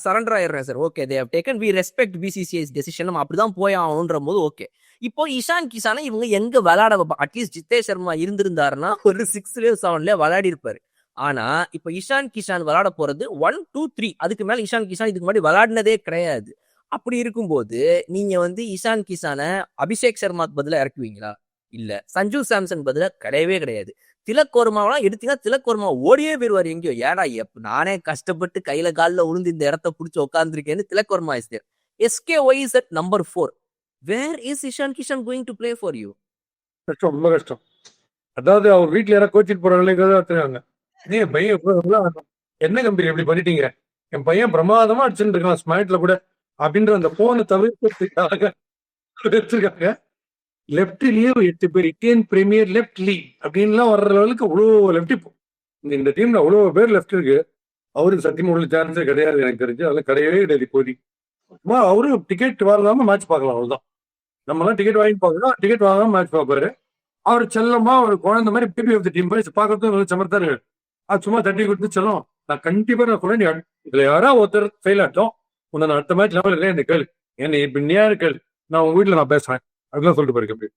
சரண்டர் ஆயிடுறேன் சார். Okay, they have taken, we respect BCCI's decision, நம்ம அப்படிதான் போய் ஆகணுன்ற போது ஓகே. இப்போ இஷான் கிஷானை இவங்க எங்க விளையாட, அட்லீஸ்ட் ஜிதேஷ் சர்மா இருந்திருந்தாருன்னா ஒரு 6 7 விளையாடி இருப்பாரு. ஆனா இப்போ இஷான் கிஷான் விளையாட போறது 1 2 3. அதுக்கு மேல இஷான் கிஷான் இதுக்கு முன்னாடி விளையாடினதே கிடையாது. அப்படி இருக்கும்போது நீங்க வந்து இஷான் கிஷானை அபிஷேக் சர்மாக்கு பதிலா இறக்குவீங்களா? இல்ல. சஞ்சு சாம்சன் பதிலா கிடையவே கிடையாது. திலக் வர்மாவெல்லாம் எடுத்தீங்கன்னா திலக் வர்மா ஓடியே போயிருவாரு எங்கேயோ. ஏடா நானே கஷ்டப்பட்டு கையில காலில் உளுந்து இந்த இடத்த பிடிச்சி உட்காந்துருக்கேன்னு Tilak Varma is there. SKY is at number 4. Where is Ishan Kishan going to play for you? கஷ்டம், ரொம்ப கஷ்டம். அதாவது அவர் வீட்டுல யாராவது கோச்சிட்டு போறாங்க. நீ பையன் என்ன கம்பெனி எப்படி பண்ணிட்டீங்க, என் பையன் பிரமாதமா அடிச்சுட்டு இருக்கான் ஸ்மார்ட்ல கூட அப்படின்ற அந்த போனை தவிர்க்கிறதுக்காக வச்சிருக்காங்க. லெப்ட்லயே 8 பேர் இந்தியன் பிரீமியர் லெப்ட் லீக் அப்படின்லாம் வர்ற லெவலுக்கு அவ்வளோ லெப்ட். இப்போ இந்த டீம்ல அவ்வளோ பேர் லெஃப்ட் இருக்கு. அவருக்கு சத்தியமா உள்ள சான்ஸே கிடையாது எனக்கு தெரிஞ்சு. அதெல்லாம் கிடையவே கிடையாது இப்போதைக்கு. சும்மா அவரு டிக்கெட் வாங்காம மேட்ச் பார்க்கலாம், அவ்வளவுதான். நம்மலாம் டிக்கெட் வாங்கி பார்க்கலாம், டிக்கெட் வாங்காம மேட்ச் பார்ப்பாரு. அவர் செல்லமா ஒரு குழந்தை மாதிரி பிபி ஆஃப் தி டீம் போய் பார்க்கறதும் நல்ல சமர்த்தாரு. அது சும்மா தட்டி கொடுத்து செல்லும். நான் கண்டிப்பா நான் சொல்றேன், இதுல யாராவது ஒருத்தர் ஃபெயில் ஆட்டும் உன்னை நான் அடுத்த மேட்ச் லெவல் இல்லை, இந்த கேள் என்ன இப்ப நீ யாரு கேள், நான் உங்க வீட்டுல நான் பேசுறேன் அப்படிலாம் சொல்லிட்டு பாருங்க.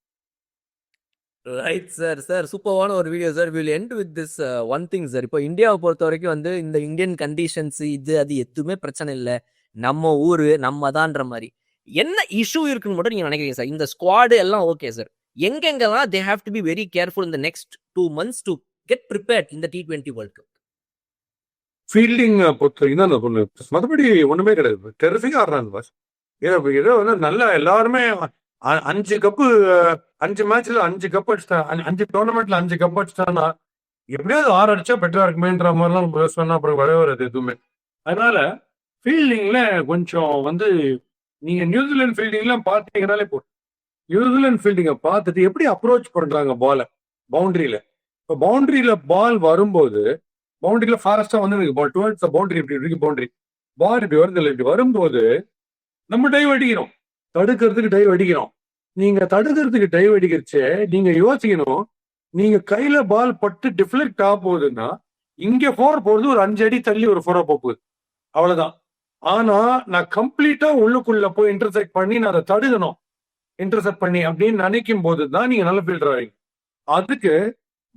Right sir. சார் சூப்பரான ஒரு video sir. Will end with this one thing sir. இப்போ இந்தியாவை பொறுத்த வரைக்கும் வந்து இந்த இந்தியன் கண்டிஷன்ஸ் அது எதுவுமே பிரச்சனை இல்லை, நம்ம ஊரு நம்ம தான்ற மாதிரி. என்ன இஷ்யூ இருக்குன்னு மட்டும் நீங்க நினைக்கிறீங்க சார்? இந்த ஸ்குவாடு எல்லாம் ஓகே சார், எங்கெங்கெல்லாம் they have to be very careful இந்த next 2 months to get prepared இந்த T20 வேர்ல்ட் கப்? ஃபீல்டிங் பொறுத்த வரைக்கும் தான் நான் சொன்னேன், மற்றபடி ஒண்ணுமே கிடையாது. டெரிஃபிக்கா ஆடுறாங்க பாஸ். ஏதோ வந்து நல்லா எல்லாருமே 5 கப்பு 5 மேட்ச்ல 5 கப் அடிச்சிட்டா, 5 டோர்னமெண்ட்ல 5 கப் அடிச்சிட்டான்னா எப்படியாவது 6 அடிச்சா பெட்டரா இருக்குமேன்ற மாதிரிலாம் நம்ம சொன்னா அப்புறம் வரவே வராது எதுவுமே. அதனால ஃபீல்டிங்ல கொஞ்சம் வந்து நீங்க நியூசிலாந்து ஃபீல்டிங்லாம் பார்த்தீங்கன்னாலே போதும். நியூசிலாந்து ஃபீல்டிங்கை பார்த்துட்டு எப்படி அப்ரோச் பண்றாங்க பாலை பவுண்டரியில. இப்போ பவுண்டரியில பால் வரும்போது பவுண்டரியில ஃபாரஸ்டா வந்து பால் டுவர்ட்ஸ் பவுண்டரி, இப்படி இருக்கு பவுண்டரி, பால் இப்படி வருது இல்லை, இப்படி வரும்போது நம்ம டைவ் அடிக்கிறோம், தடுக்கிறதுக்கு டைவ் அடிக்கிறோம். நீங்க தடுக்கிறதுக்கு டைவ் அடிக்கிறச்சே நீங்க யோசிக்கணும், நீங்க கையில பால் பட்டு டிஃப்ளெக்ட் ஆக போகுதுன்னா இங்க 4 போகுது, ஒரு 5 அடி தள்ளி ஒரு 4 போகுது, அவ்வளவுதான். ஆனா நான் கம்ப்ளீட்டா உள்ளுக்குள்ள போய் இன்டர்செக்ட் பண்ணி நான் அதை தடுக்கணும், இன்டர்செப்ட் பண்ணி அப்படின்னு நினைக்கும் போது தான் நீங்க நல்ல ஃபீல்டர் ஆவீங்க. அதுக்கு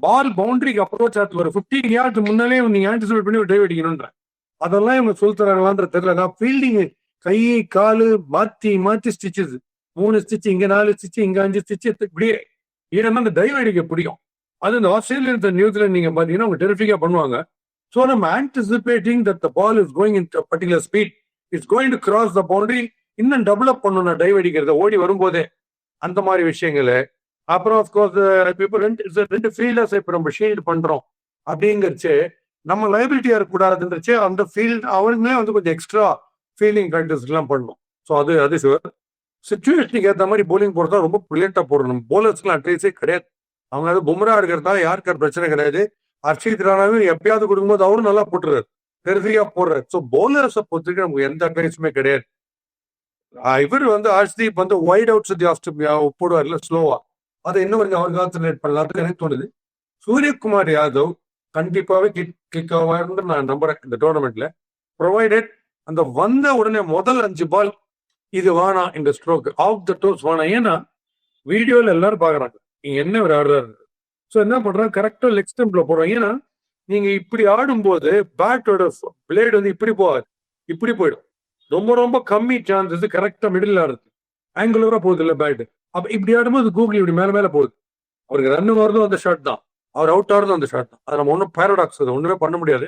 பால் பவுண்டரிக்கு அப்ரோச் ஆகுது ஒரு 15 yards முன்னாலே நீங்க ஆன்டிசிபேட் பண்ணி ஒரு டைவ் அடிக்கணும்ன்ற அதெல்லாம் இவங்க சொல்லி தராங்களான்ற தெரியல. நான் ஃபீல்டிங் கை காலு மாத்தி ஸ்டிச்சஸ், 3 ஸ்டிச் இங்க, 4 ஸ்டிச் இங்க, 5 ஸ்டிச் இப்படியே ஏன்னா அந்த டைவ் அடிக்க பிடிக்கும். அது இந்த ஆஸ்திரேலியா நியூசிலாந்து நீங்க பாத்தீங்கன்னா அவங்க டெரிஃபிக்கா பண்ணுவாங்க. ஸோ நம்ம anticipating that the ball is going in particular speed, it's going to cross the boundary, இன்னும் டெவலப் பண்ணணும் டைவ் அடிக்கிறத ஓடி வரும்போதே, அந்த மாதிரி விஷயங்களு. அப்புறம் அஃப்கோர்ஸ் இப்போ 2 ஃபீல்டர்ஸ் இப்போ நம்ம ஷீல்டு பண்றோம் அப்படிங்கிறச்சு நம்ம லைபிலிட்டியா இருக்கக்கூடாதுன்றச்சு அந்த ஃபீல்ட் அவங்களே வந்து கொஞ்சம் எக்ஸ்ட்ரா ஃபீல்டிங் ப்ராக்டிஸ் எல்லாம் பண்ணணும். ஸோ அது சிச்சுவேஷனுக்கு ஏற்ற மாதிரி போலிங் போடுறதா ரொம்ப பிரில்லியண்டா போடணும். போலர்ஸ்லாம் அட்வைஸே கிடையாது. அவங்க அது பும்ரா இருக்கிறதா யாருக்கு பிரச்சனை கிடையாது. ஹர்ஷித் ராணாவும் எப்பயாவது கொடுக்கும்போது அவரும் நல்லா போட்டுறாரு, பெருசியா போடுறாரு. ஸோ போலர்ஸை பொறுத்தவரைக்கும் நமக்கு எந்த அட்வைஸுமே கிடையாது. இவர் வந்து ஹர்ஷ்தீப் வந்து வைட் அவுட் போடுவார்ல ஸ்லோவா, அதை இன்னும் கொஞ்சம் அவர் கான்சன்ட்ரேட் பண்ணலாம்னு எனக்கு தோணுது. சூரியகுமார் யாதவ் கண்டிப்பாவே கிக் ஆவார்னு நான் நம்புறேன் இந்த டோர்னமெண்ட்ல, ப்ரொவைடட் அந்த வந்த உடனே முதல் 5 பால் இது வேணாம், இந்த ஸ்ட்ரோக் ஆஃப் த டோஸ் வேணாம். ஏன்னா வீடியோல எல்லாரும் பாக்குறாங்க நீங்க என்ன ஒரு ஆடுறாரு. ஸோ என்ன பண்றாங்க, கரெக்டா லெக் ஸ்டெம்ப்ல போடுறாங்க. ஏன்னா நீங்க இப்படி ஆடும்போது பேட்டோட பிளேடு வந்து இப்படி போகாது, இப்படி போயிடும். ரொம்ப ரொம்ப கம்மி சான்சஸ் கரெக்டா மிடில் ஆடுறது, ஆங்குலரா போகுது இல்ல பேட். அப்ப இப்படி ஆடும்போது கூகுள் இப்படி மேல மேல போகுது. அவருக்கு ரன் வரதும் அந்த ஷாட் தான், அவர் அவுட் ஆடுறதும் அந்த ஷாட் தான். அது நம்ம ஒன்றும் பேரடாக்ஸ், அது ஒண்ணுமே பண்ண முடியாது.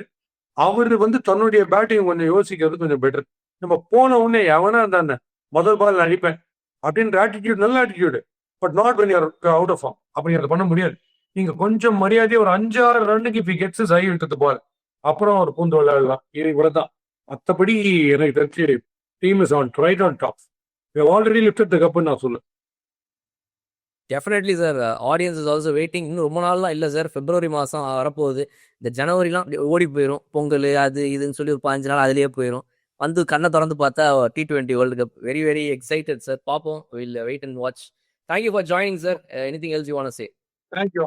அவரு வந்து தன்னுடைய பேட்டிங் கொஞ்சம் யோசிக்கிறது கொஞ்சம் பெட்டர். நம்ம போன உடனே எவனா இருந்தா முதல் பால் அடிப்பேன் அப்படின்ற ஆட்டிடியூட் நல்ல attitude, but not when you're out of form. அப்படி அதை பண்ண முடியாது. நீங்க கொஞ்சம் மரியாதையா ஒரு 5-6 ரன்னுக்கு இப்ப கெட்ஸ் ஹை இன்டு பால், அப்புறம் ஒரு பூந்து விளையாடலாம். இது இவ்வளவுதான். மற்றபடி எனக்கு தெரிஞ்சு team is on right on top. Already lifted the cup நான் சொல்லுவேன். Definitely sir. Audience is also waiting. இன்னும் ரொம்ப நாள்லாம் இல்லை சார். பிப்ரவரி மாதம் வரப்போகுது. இந்த ஜனவரிலாம் அப்படியே ஓடி போயிடும். பொங்கல் அது இதுன்னு சொல்லி ஒரு 15 நாள் அதுலேயே போயிடும். வந்து கண்ணை திறந்து பார்த்தா T20 world cup. Very very excited sir. பார்ப்போம். Will wait and watch. Thank you for joining sir. Anything else you want to say? Thank you.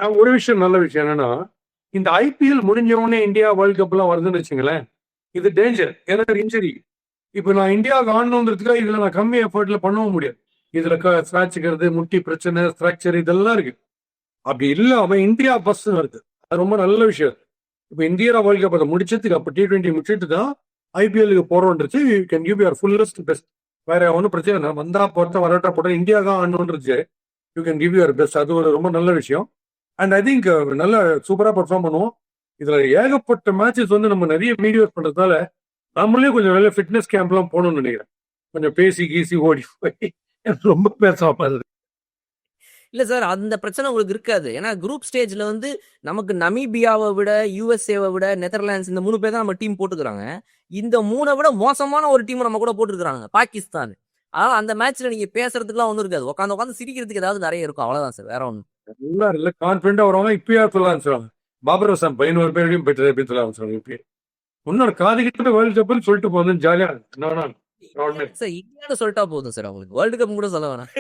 அது ஒரு விஷயம், நல்ல விஷயம் என்னன்னா, இந்த IPL முடிஞ்ச உடனே இந்தியா வேர்ல்டு கப் எல்லாம் வருதுன்னு வச்சுங்களேன், இது டேஞ்சர். ஏன்னா இன்ஜுரி. இப்போ நான் இந்தியாவுக்கு ஆடணுன்றதுக்காக இதுல நான் கம்மி எஃபர்ட்ல பண்ணவும் முடியாது. இதுல ஸ்கிராச்சுக்கிறது, முட்டி பிரச்சனை, ஸ்ட்ரக்சர் இதெல்லாம் இருக்கு. அப்படி இல்லாம இந்தியா பஸ் வருது, அது ரொம்ப நல்ல விஷயம். இப்போ இந்தியா வேர்ல்டு கப் அதை முடிச்சதுக்கு அப்போ T20 முடிச்சுட்டு தான் IPL-க்கு போறோன்றது. You can give your fullest best. வேற ஒன்றும் பிரச்சனை இல்லை. வந்தா போட்ட வரட்டா போட்ட இந்தியா தான் ஆடணுன்றது. You can give your best. அது ஒரு ரொம்ப நல்ல விஷயம். அண்ட் ஐ திங்க் நல்ல சூப்பரா பெர்ஃபார்ம் பண்ணுவோம். இதுல ஏகப்பட்ட மேட்சஸ் வந்து நம்ம நிறைய வீடியோஸ் பண்றதுனால நம்மளே கொஞ்சம் வெளில ஃபிட்னஸ் கேம்ப்லாம் போகணும்னு நினைக்கிறேன். கொஞ்சம் பேசி கீசி ஓடி போய் ரொம்ப பேசாம இல்லை சார், அந்த பிரச்சனை உங்களுக்கு இருக்காது. ஏன்னா குரூப் ஸ்டேஜில் வந்து நமக்கு நமீபியாவை விட, USA-வை விட, நெதர்லாண்ட்ஸ், இந்த 3 பேர் தான் நம்ம டீம் போட்டுக்கிறாங்க. இந்த 3 விட மோசமான ஒரு டீம் நம்ம கூட போட்டுருக்காங்க, பாகிஸ்தான். அதனால அந்த மேட்ச்ல நீங்க பேசுறதுக்குலாம் ஒன்றும் இருக்காது. உட்காந்து சிரிக்கிறதுக்கு ஏதாவது நிறைய இருக்கும். அவ்வளவுதான் சார், வேற ஒன்றும். எல்லாரும் இல்லை கான்ஃபிடண்டா வருவாங்க. இப்பயே சொல்லலாம் சொல்லுவாங்க, பாபர் அசாம் 11 பேரையும் பெற்று அப்படின்னு சொல்ல ஆரம்பிச்சாங்க. இப்பயே உன்னோட காதுகிட்ட வேர்ல்டு கப்னு சொல்லிட்டு போகுது, ஜாலியா சார் இந்தியான்னு சொல்லிட்டா போதும் சார், அவங்களுக்கு வேர்ல்டு கப் கூட சொல்ல வேணாம்.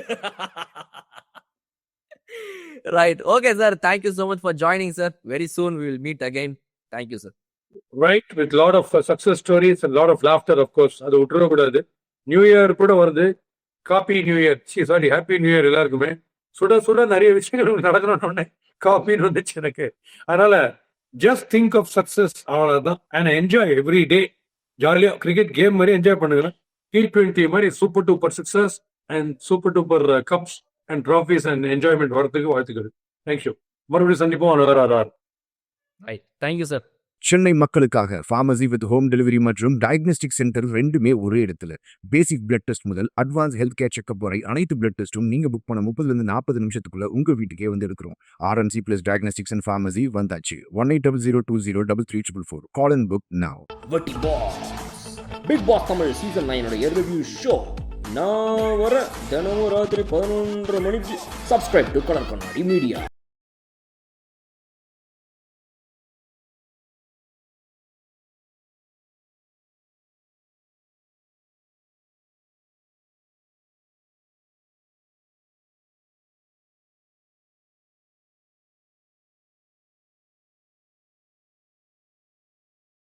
Right, okay sir. Thank you so much for joining, sir. Very soon we will meet again. Thank you, sir. Right, with lot of success stories and lot of laughter, of course. அது விட்டுற கூடாது. New year கூட வருது. Happy new year, sorry happy new year எல்லாருக்குமே. சுட சுட நிறைய விஷயங்கள் நடக்கணும்னு காப்பின்னு வந்துச்சு எனக்கு. அதனால ஜஸ்ட் திங்க் ஆஃப் சக்சஸ், அவ்வளவுதான். And enjoy every day. ஜாலியா கிரிக்கெட் கேம் மாதிரி என்ஜாய் பண்ணுங்க. T20 மாதிரி super duper success and super duper cups and trophies and enjoyment வரதுக்கு வாழ்த்துக்கள். தேங்க்யூ. மறுபடியும் சந்திப்போம். Right, thank you sir. சென்னை மக்களுக்காக ஃபார்மசி வித் ஹோம் டெலிவரி மற்றும் டயக்னோஸ்டிக் சென்டர் ரெண்டுமே ஒரே இடத்துல. பேசிக் பிளட் டெஸ்ட் முதல் அட்வான்ஸ் ஹெல்த் கேர் செக்அப் வரை அனைத்து பிளட் டெஸ்ட்டும் நீங்க புக் பண்ண 30-40 நிமிஷத்துக்குள்ள உங்க வீட்டுக்கே வந்து எடுக்கிறோம். RNC plus diagnostics and pharmacy வந்தாச்சு. 1800203344. Call and book now. வட்டி boss big boss Tamil season 9 review show நான் வர தினமும் ராத்திரி 11:30 மணிக்கு. Subscribe to colour Kannadi media.